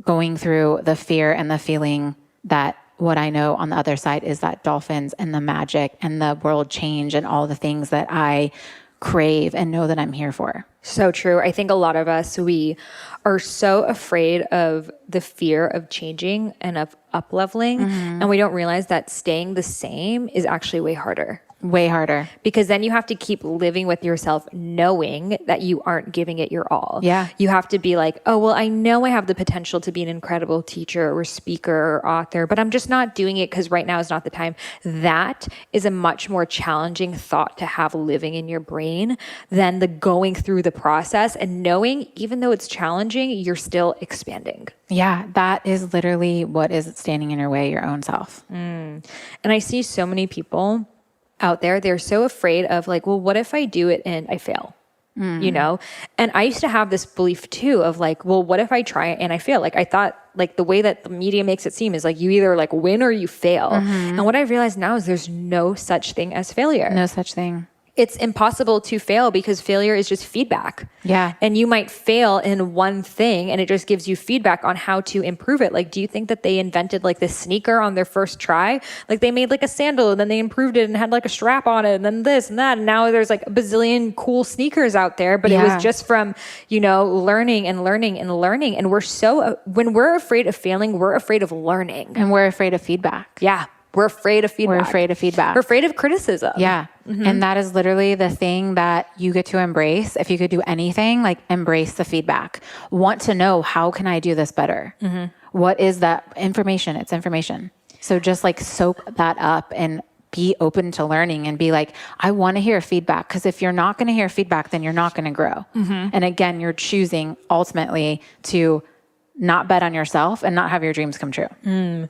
going through the fear and the feeling that what I know on the other side is that dolphins and the magic and the world change and all the things that I crave and know that I'm here for. So true. I think a lot of us, we are so afraid of the fear of changing and of up-leveling. And we don't realize that staying the same is actually way harder. Way harder. Because then you have to keep living with yourself knowing that you aren't giving it your all. Yeah. You have to be like, oh, well, I know I have the potential to be an incredible teacher or speaker or author, but I'm just not doing it because right now is not the time. That is a much more challenging thought to have living in your brain than the going through the process and knowing, even though it's challenging, you're still expanding. Yeah, that is literally what is standing in your way, your own self. And I see so many people out there, they're so afraid of like, well, what if I do it and I fail? You know? And I used to have this belief too of like, well, what if I try it and I fail? Like I thought like the way that the media makes it seem is like you either like win or you fail. And what I realized now is there's no such thing as failure. No such thing. It's impossible to fail because failure is just feedback. Yeah. And you might fail in one thing and it just gives you feedback on how to improve it. Like, do you think that they invented like this sneaker on their first try? Like they made like a sandal and then they improved it and had like a strap on it and then this and that. And now there's like a bazillion cool sneakers out there, but it was just from, you know, learning and learning and learning. And we're so, when we're afraid of failing, we're afraid of learning. And we're afraid of feedback. Yeah. We're afraid of feedback. We're afraid of feedback. We're afraid of criticism. Yeah. And that is literally the thing that you get to embrace. If you could do anything, like embrace the feedback. Want to know, how can I do this better? What is that information? It's information. So just like soak that up and be open to learning and be like, I want to hear feedback. Because if you're not going to hear feedback, then you're not going to grow. And again, you're choosing ultimately to not bet on yourself and not have your dreams come true.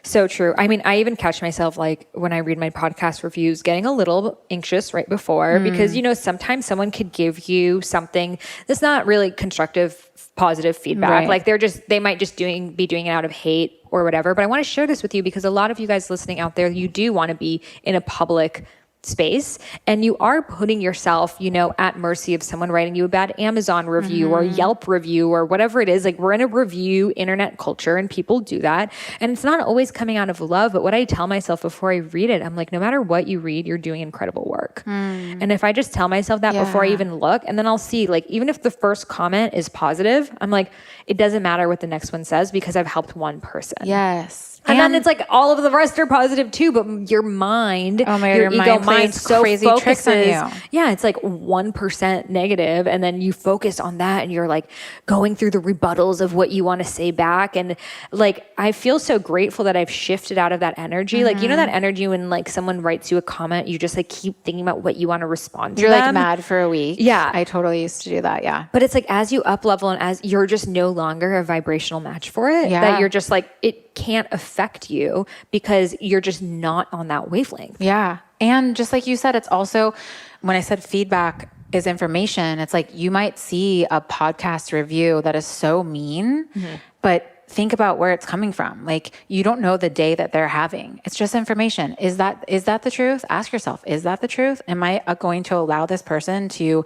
So true. I mean, I even catch myself like when I read my podcast reviews getting a little anxious right before because, you know, sometimes someone could give you something that's not really constructive, positive feedback. Right. Like they might just be doing it out of hate or whatever. But I want to share this with you because a lot of you guys listening out there, you do want to be in a public space and you are putting yourself, you know, at mercy of someone writing you a bad Amazon review or Yelp review or whatever it is. Like we're in a review internet culture and people do that. And it's not always coming out of love. But what I tell myself before I read it, I'm like, no matter what you read, you're doing incredible work. And if I just tell myself that before I even look, and then I'll see like, even if the first comment is positive, I'm like, it doesn't matter what the next one says because I've helped one person. Yes. And then it's like all of the rest are positive too, but your mind, oh my God, your ego mind so crazy tricks on you. Yeah, it's like 1% negative, and then you focus on that, and you're like going through the rebuttals of what you want to say back, and like I feel so grateful that I've shifted out of that energy. Like you know that energy when like someone writes you a comment, you just like keep thinking about what you want to respond to. You're them. like mad for a week. Yeah, I totally used to do that. Yeah, but it's like as you up level and as you're just no longer a vibrational match for it. Yeah. That you're just like it can't affect you because you're just not on that wavelength. Yeah. And just like you said, it's also, when I said feedback is information, it's like you might see a podcast review that is so mean, but think about where it's coming from. Like you don't know the day that they're having. It's just information. Is that the truth? Ask yourself, is that the truth? Am I going to allow this person to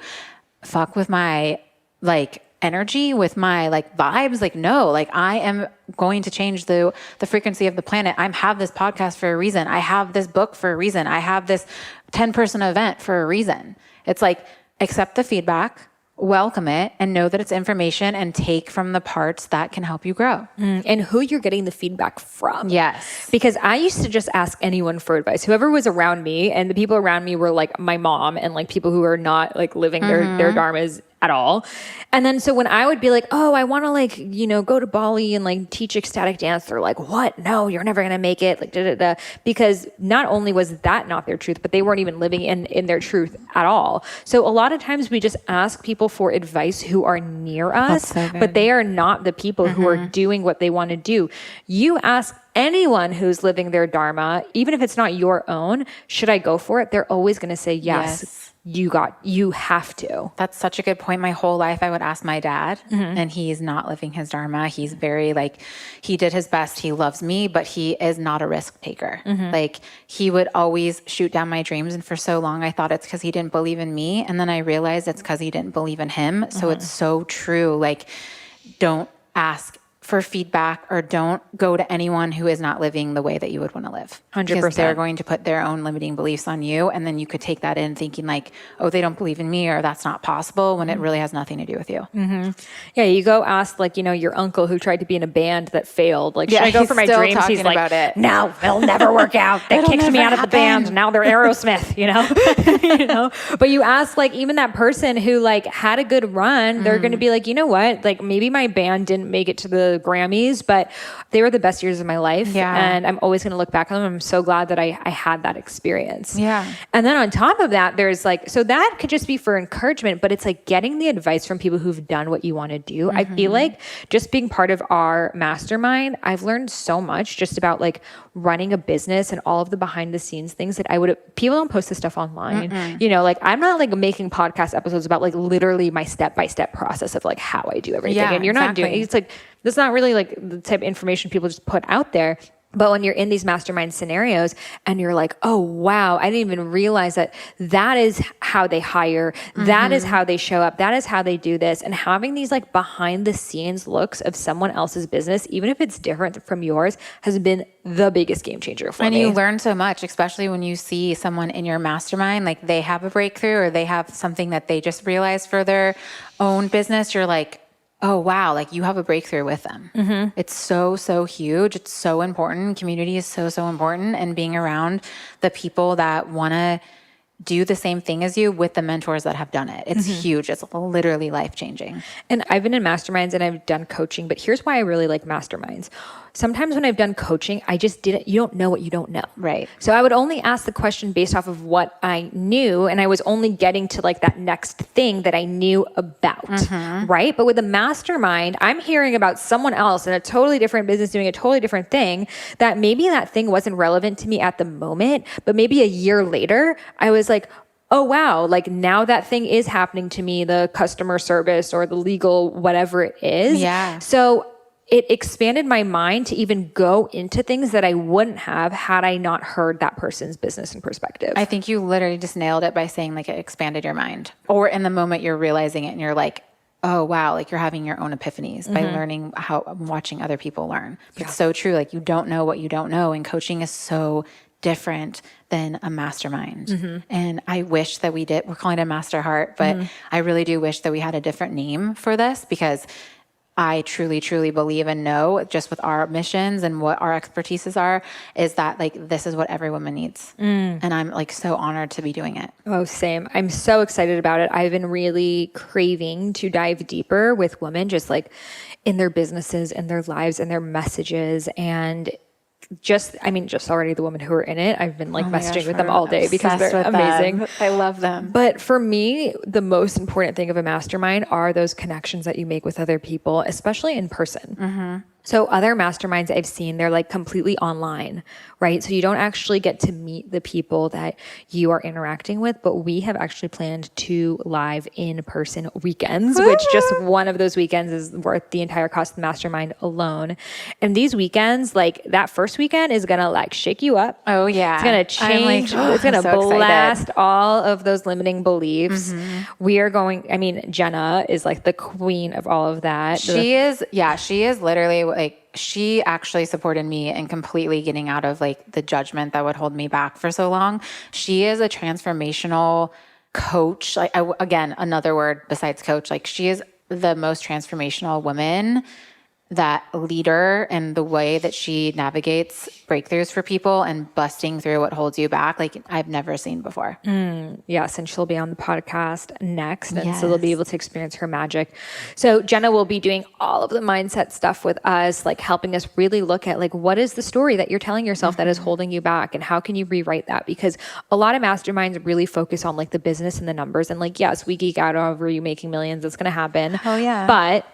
fuck with my like energy, with my like vibes? Like, no, like I am going to change the frequency of the planet. I have this podcast for a reason. I have this book for a reason. I have this 10-person event for a reason. It's like, accept the feedback, welcome it, and know that it's information and take from the parts that can help you grow. And who you're getting the feedback from. Yes. Because I used to just ask anyone for advice, whoever was around me, and the people around me were like my mom and like people who are not like living their dharmas at all. And then so when I would be like, oh, I want to like, you know, go to Bali and like teach ecstatic dance, they're like, what? No, you're never going to make it. Like, da, da, da. Because not only was that not their truth, but they weren't even living in their truth at all. So a lot of times we just ask people for advice who are near us, so good. but they are not the people who are doing what they want to do. You ask anyone who's living their Dharma, even if it's not your own, should I go for it? They're always going to say, yes. You have to. That's such a good point. My whole life, I would ask my dad, and he's not living his Dharma. He's very he did his best. He loves me, but he is not a risk taker. Like, he would always shoot down my dreams. And for so long, I thought it's because he didn't believe in me. And then I realized it's because he didn't believe in him. So it's so true. Like, don't ask for feedback, or don't go to anyone who is not living the way that you would want to live. 100%. Because they're going to put their own limiting beliefs on you. And then you could take that in thinking like, oh, they don't believe in me, or that's not possible, when it really has nothing to do with you. Yeah, you go ask your uncle who tried to be in a band that failed. Like, should I go for my dreams? He's like, about it. No, they'll never work out. They kicked me out of the band. Now they're Aerosmith, But you ask even that person who had a good run, they're going to be like, you know what? Like, maybe my band didn't make it to the Grammys, but they were the best years of my life. Yeah. And I'm always going to look back on them. I'm so glad that I had that experience. Yeah. And then on top of that, there's so that could just be for encouragement, but it's getting the advice from people who've done what you want to do. I feel like just being part of our mastermind, I've learned so much just about running a business and all of the behind the scenes things that people don't post this stuff online. I'm not making podcast episodes about literally my step-by-step process of how I do everything. Yeah, and you're not doing it's that's not really the type of information people just put out there. But when you're in these mastermind scenarios and you're like, oh, wow, I didn't even realize that is how they hire. That is how they show up. That is how they do this. And having these behind the scenes looks of someone else's business, even if it's different from yours, has been the biggest game changer for me. And you learn so much, especially when you see someone in your mastermind, they have a breakthrough, or they have something that they just realized for their own business. You're like, oh, wow, you have a breakthrough with them. It's so, so huge. It's so important. Community is so, so important. And being around the people that want to do the same thing as you with the mentors that have done it. It's huge. It's literally life-changing. And I've been in masterminds and I've done coaching, but here's why I really like masterminds. Sometimes when I've done coaching, you don't know what you don't know. Right. So I would only ask the question based off of what I knew, and I was only getting to that next thing that I knew about, right? But with a mastermind, I'm hearing about someone else in a totally different business doing a totally different thing that maybe that thing wasn't relevant to me at the moment, but maybe a year later, I was like, oh, wow, now that thing is happening to me, the customer service or the legal, whatever it is. Yeah. So it expanded my mind to even go into things that I wouldn't have had I not heard that person's business and perspective. I think you literally just nailed it by saying it expanded your mind. Or in the moment you're realizing it and you're like, oh, wow, you're having your own epiphanies by learning watching other people learn. It's so true. You don't know what you don't know. And coaching is so different than a mastermind. And I wish that we're calling it a master heart, but I really do wish that we had a different name for this, because I truly, truly believe and know, just with our missions and what our expertises are, is that this is what every woman needs. And I'm so honored to be doing it. Oh, same. I'm so excited about it. I've been really craving to dive deeper with women, just in their businesses and their lives and their messages, and just already the women who are in it, I've been messaging with them all day because they're amazing. I love them. But for me, the most important thing of a mastermind are those connections that you make with other people, especially in person. So other masterminds I've seen, they're completely online, right? So you don't actually get to meet the people that you are interacting with, but we have actually planned 2 live in-person weekends, which just one of those weekends is worth the entire cost of the mastermind alone. And these weekends, that first weekend is going to shake you up. Oh yeah. It's going to change. It's going to blast all of those limiting beliefs. We are going, Jenna is the queen of all of that. She is literally she actually supported me in completely getting out of the judgment that would hold me back for so long. She is a transformational coach. Again, another word besides coach, she is the most transformational woman, that leader, and the way that she navigates breakthroughs for people and busting through what holds you back, I've never seen before. Yes, and she'll be on the podcast next, and so they'll be able to experience her magic. So Jenna will be doing all of the mindset stuff with us, helping us really look at what is the story that you're telling yourself that is holding you back, and how can you rewrite that? Because a lot of masterminds really focus on the business and the numbers, and yes, we geek out over you making millions. It's going to happen. Oh yeah. But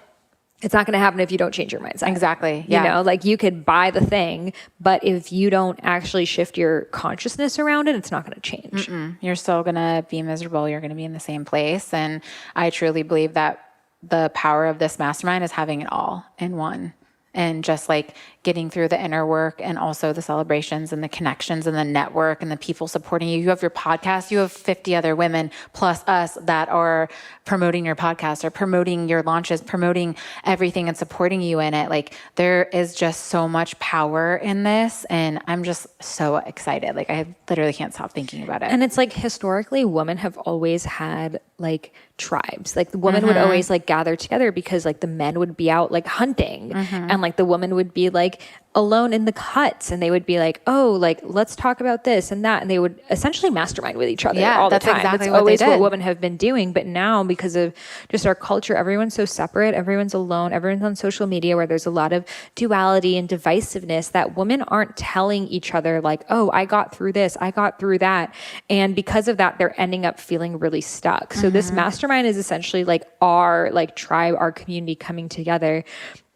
it's not going to happen if you don't change your mindset. Exactly. Yeah. You know, like you could buy the thing, but if you don't actually shift your consciousness around it, it's not going to change. You're still going to be miserable. You're going to be in the same place. And I truly believe that the power of this mastermind is having it all in one. And just like getting through the inner work and also the celebrations and the connections and the network and the people supporting you. You have your podcast, you have 50 other women plus us that are promoting your podcast or promoting your launches, promoting everything and supporting you in it. Like there is just so much power in this. And I'm just so excited. Like I literally can't stop thinking about it. And it's like historically women have always had like tribes. Like the women would always like gather together because like the men would be out like hunting and like the women would be like alone in the huts and they would be like, oh, like let's talk about this and that. And they would essentially mastermind with each other all the time. Exactly that's always what women have been doing. But now because of just our culture, everyone's so separate, everyone's alone, everyone's on social media where there's a lot of duality and divisiveness that women aren't telling each other like, oh, I got through this, I got through that. And because of that, they're ending up feeling really stuck. So this mastermind is essentially like our like tribe, our community coming together.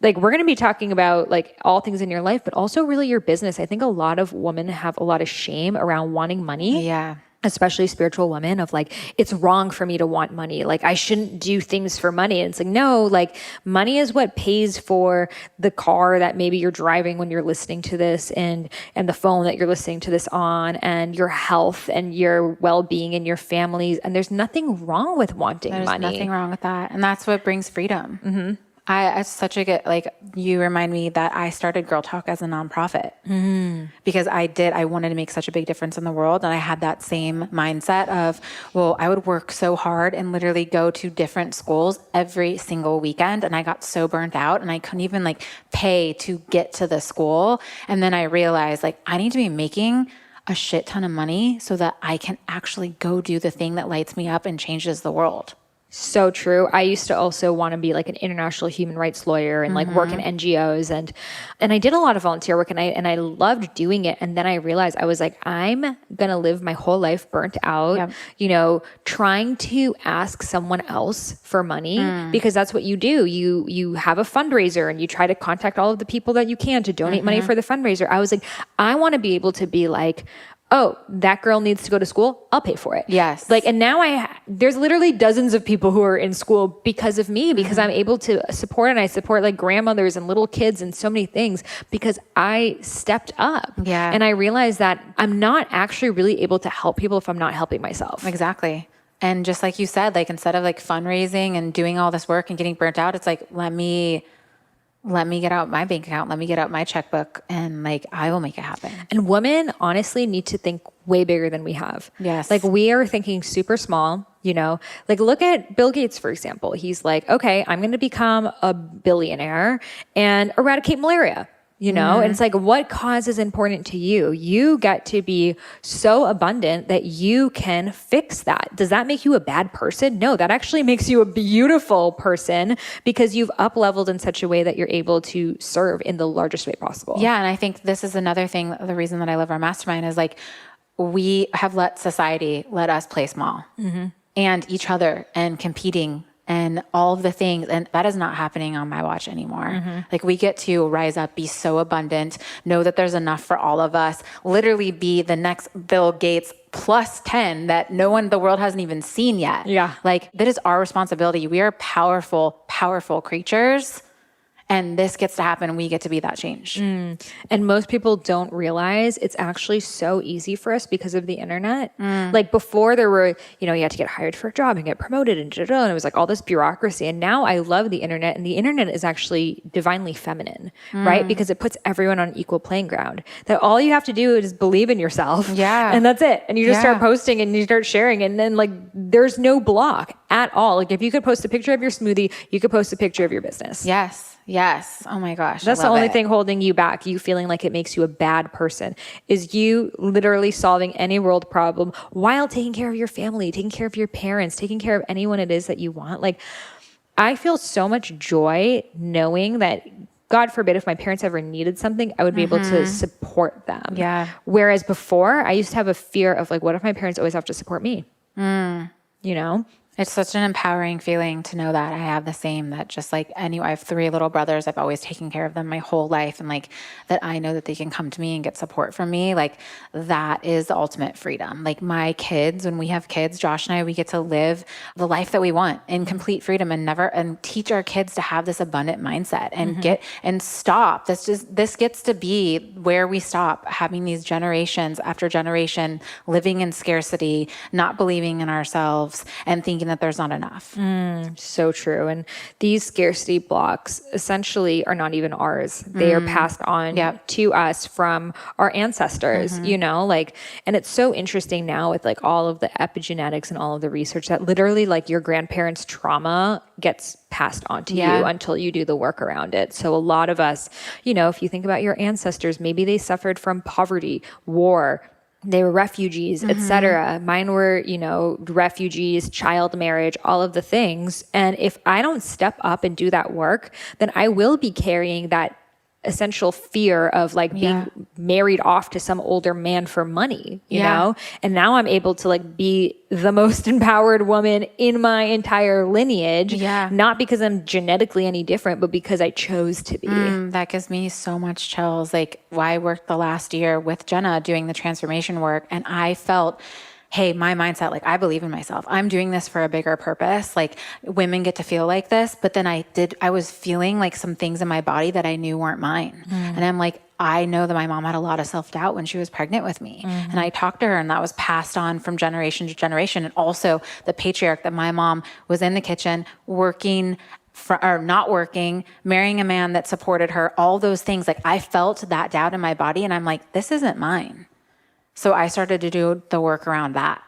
Like we're going to be talking about like all things in your life, but also really your business. I think a lot of women have a lot of shame around wanting money. Yeah. Especially spiritual women of like, it's wrong for me to want money. Like I shouldn't do things for money. And it's like, no, like money is what pays for the car that maybe you're driving when you're listening to this and the phone that you're listening to this on and your health and your well-being and your families. And there's nothing wrong with wanting money. There's nothing wrong with that. And that's what brings freedom. I such a good, like you remind me that I started Girl Talk as a nonprofit because I wanted to make such a big difference in the world. And I had that same mindset of, well, I would work so hard and literally go to different schools every single weekend. And I got so burnt out and I couldn't even like pay to get to the school. And then I realized like, I need to be making a shit ton of money so that I can actually go do the thing that lights me up and changes the world. So true. I used to also want to be like an international human rights lawyer and like work in NGOs and I did a lot of volunteer work and I loved doing it. And then I realized I was like, I'm going to live my whole life burnt out, you know, trying to ask someone else for money because that's what you do. You have a fundraiser and you try to contact all of the people that you can to donate money for the fundraiser. I was like, I want to be able to be like, oh, that girl needs to go to school, I'll pay for it. Yes. Like, and now there's literally dozens of people who are in school because of me, because I'm able to support and I support like grandmothers and little kids and so many things because I stepped up. Yeah. And I realized that I'm not actually really able to help people if I'm not helping myself. Exactly. And just like you said, like instead of like fundraising and doing all this work and getting burnt out, it's like, let me get out my bank account, let me get out my checkbook and like, I will make it happen. And women honestly need to think way bigger than we have. Yes. Like we are thinking super small, you know, like look at Bill Gates, for example. He's like, okay, I'm going to become a billionaire and eradicate malaria. You know, and it's like, what cause is important to you? You get to be so abundant that you can fix that. Does that make you a bad person? No, that actually makes you a beautiful person because you've up-leveled in such a way that you're able to serve in the largest way possible. Yeah. And I think this is another thing, the reason that I love our mastermind is like, we have let society let us play small and each other and competing and all of the things. And that is not happening on my watch anymore. Like we get to rise up, be so abundant, know that there's enough for all of us, literally be the next Bill Gates plus 10 that no one in the world hasn't even seen yet. Yeah. Like that is our responsibility. We are powerful, powerful creatures. And this gets to happen. We get to be that change. And most people don't realize it's actually so easy for us because of the internet. Like before there were, you know, you had to get hired for a job and get promoted and it was like all this bureaucracy. And now I love the internet and the internet is actually divinely feminine, right? Because it puts everyone on equal playing ground. That all you have to do is believe in yourself. Yeah. And that's it. And you just start posting and you start sharing and then like there's no block at all. Like if you could post a picture of your smoothie, you could post a picture of your business. Yes. Yes. Oh my gosh. That's the only thing holding you back. You feeling like it makes you a bad person is you literally solving any world problem while taking care of your family, taking care of your parents, taking care of anyone it is that you want. Like I feel so much joy knowing that God forbid if my parents ever needed something, I would be able to support them. Yeah. Whereas before I used to have a fear of like, what if my parents always have to support me? You know? It's such an empowering feeling to know that I have the same, that just like I have 3 little brothers. I've always taken care of them my whole life. And like that I know that they can come to me and get support from me. Like that is the ultimate freedom. Like my kids, when we have kids, Josh and I, we get to live the life that we want in complete freedom and teach our kids to have this abundant mindset and stop. This gets to be where we stop having these generations after generation living in scarcity, not believing in ourselves and thinking that there's not enough. So true. And these scarcity blocks essentially are not even ours. They are passed on to us from our ancestors, you know, like, and it's so interesting now with like all of the epigenetics and all of the research that literally like your grandparents' trauma gets passed on to you until you do the work around it. So a lot of us, you know, if you think about your ancestors, maybe they suffered from poverty, war, they were refugees, etc. Mine were, you know, refugees, child marriage, all of the things. And if I don't step up and do that work, then I will be carrying that essential fear of like being married off to some older man for money, you know? And now I'm able to like be the most empowered woman in my entire lineage, not because I'm genetically any different, but because I chose to be. That gives me so much chills. Like I worked the last year with Jenna doing the transformation work, and I felt, hey, my mindset, like I believe in myself. I'm doing this for a bigger purpose. Like women get to feel like this, but then I was feeling like some things in my body that I knew weren't mine. And I'm like, I know that my mom had a lot of self-doubt when she was pregnant with me. And I talked to her, and that was passed on from generation to generation. And also the patriarch that my mom was in the kitchen working or not working, marrying a man that supported her, all those things. Like I felt that doubt in my body, and I'm like, this isn't mine. So I started to do the work around that.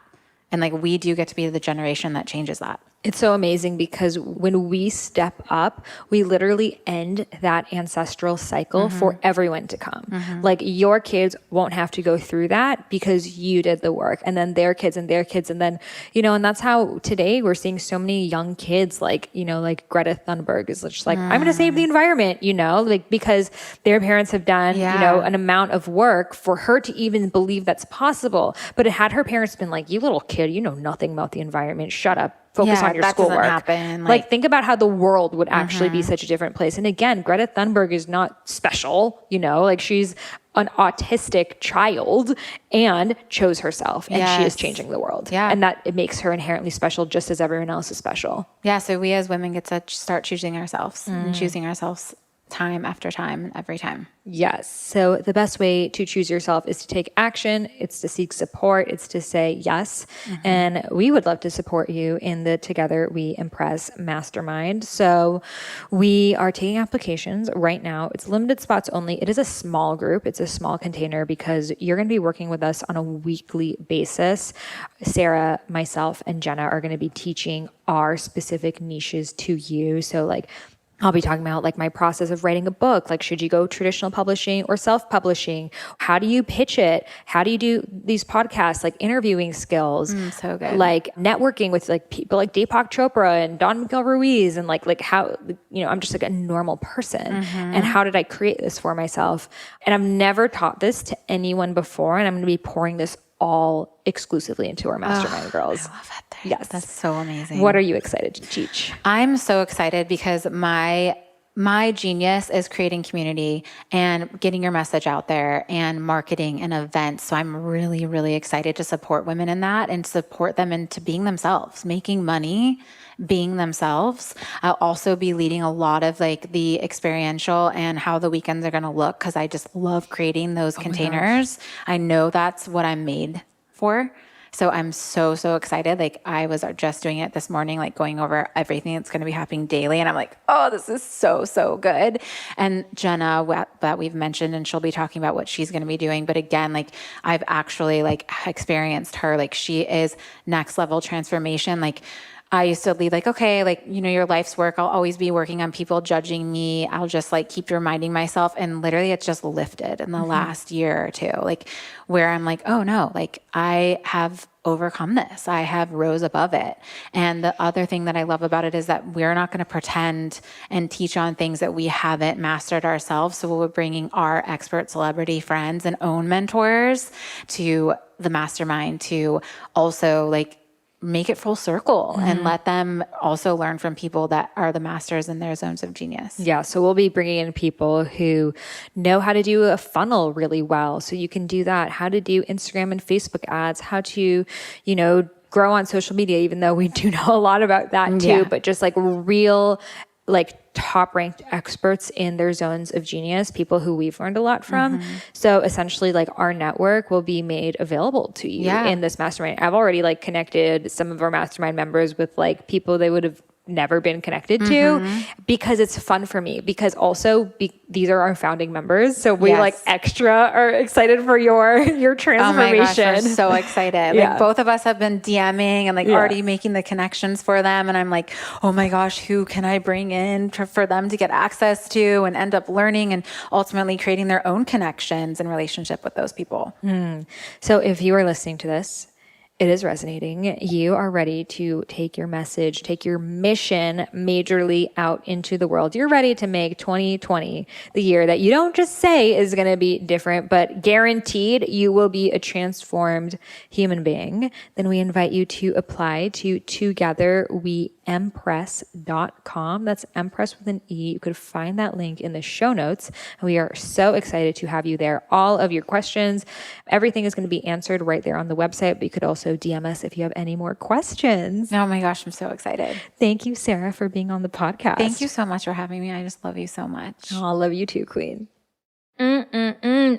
And like, we do get to be the generation that changes that. It's so amazing because when we step up, we literally end that ancestral cycle for everyone to come. Like your kids won't have to go through that because you did the work, and then their kids and their kids. And then, you know, and that's how today we're seeing so many young kids, like, you know, like Greta Thunberg is just like, I'm going to save the environment, you know, like because their parents have done, you know, an amount of work for her to even believe that's possible. But had her parents been like, you little kid, you know nothing about the environment, shut up. Focus on your schoolwork. Happen. Like think about how the world would actually be such a different place. And again, Greta Thunberg is not special, you know, like she's an autistic child and chose herself, and she is changing the world. And that it makes her inherently special just as everyone else is special. So we as women get to start choosing ourselves and choosing ourselves time after time and every time. Yes. So the best way to choose yourself is to take action. It's to seek support. It's to say yes. And we would love to support you in the Together We Impress Mastermind. So we are taking applications right now. It's limited spots only. It is a small group. It's a small container because you're going to be working with us on a weekly basis. Sarah, myself, and Jenna are going to be teaching our specific niches to you. So like, I'll be talking about like my process of writing a book. Like, should you go traditional publishing or self-publishing? How do you pitch it? How do you do these podcasts? Like interviewing skills, so good. Like networking with like people like Deepak Chopra and Don Miguel Ruiz, and like how, you know, I'm just like a normal person. And how did I create this for myself? And I've never taught this to anyone before, and I'm going to be pouring this all exclusively into our mastermind girls. I love it. Yes. That's so amazing. What are you excited to teach? I'm so excited because my genius is creating community and getting your message out there and marketing and events. So I'm really, really excited to support women in that and support them into being themselves, making money, being themselves. I'll also be leading a lot of like the experiential and how the weekends are going to look, because I just love creating those containers. I know that's what I'm made for. So I'm so, so excited. Like I was just doing it this morning, like going over everything that's going to be happening daily. And I'm like, oh, this is so, so good. And Jenna, that we've mentioned, and she'll be talking about what she's going to be doing. But again, like I've actually like experienced her, like she is next level transformation. Like I used to be like, okay, like, you know, your life's work, I'll always be working on people judging me. I'll just like keep reminding myself. And literally it's just lifted in the last year or two, like where I'm like, oh no, like I have overcome this. I have rose above it. And the other thing that I love about it is that we're not going to pretend and teach on things that we haven't mastered ourselves. So we're bringing our expert celebrity friends and own mentors to the mastermind to also like make it full circle and let them also learn from people that are the masters in their zones of genius. Yeah, so we'll be bringing in people who know how to do a funnel really well. So you can do that, how to do Instagram and Facebook ads, how to, grow on social media, even though we do know a lot about that too, but just like real, like top ranked experts in their zones of genius, people who we've learned a lot from. So essentially like our network will be made available to you in this mastermind. I've already like connected some of our mastermind members with like people they would have never been connected to because it's fun for me, because also these are our founding members. So we like extra are excited for your transformation. Oh my gosh, we're so excited. Like both of us have been DMing and like already making the connections for them. And I'm like, oh my gosh, who can I bring in for them to get access to and end up learning and ultimately creating their own connections and relationship with those people. So if you are listening to this, it is resonating. You are ready to take your message, take your mission majorly out into the world. You're ready to make 2020 the year that you don't just say is going to be different, but guaranteed you will be a transformed human being. Then we invite you to apply to togetherweempress.com. That's Empress with an E. You could find that link in the show notes. And we are so excited to have you there. All of your questions, everything is going to be answered right there on the website, but you could also DM us if you have any more questions. Oh my gosh, I'm so excited. Thank you, Sarah, for being on the podcast. Thank you so much for having me. I just love you so much. Oh, I love you too, Queen.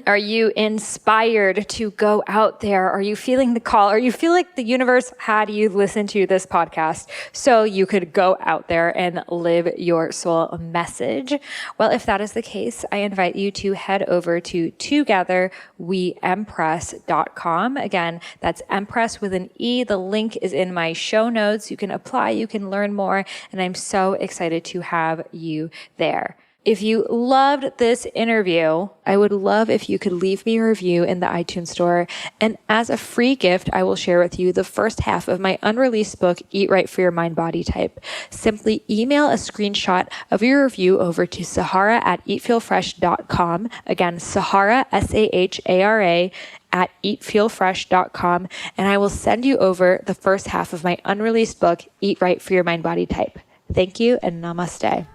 Are you inspired to go out there? Are you feeling the call? Or you feel like the universe had you listen to this podcast so you could go out there and live your soul message? Well, if that is the case, I invite you to head over to togetherweempress.com. Again, that's Empress with an E. The link is in my show notes. You can apply, you can learn more, and I'm so excited to have you there. If you loved this interview, I would love if you could leave me a review in the iTunes store. And as a free gift, I will share with you the first half of my unreleased book, Eat Right for Your Mind Body Type. Simply email a screenshot of your review over to Sahara at eatfeelfresh.com. Again, Sahara, Sahara, at eatfeelfresh.com. And I will send you over the first half of my unreleased book, Eat Right for Your Mind Body Type. Thank you and namaste.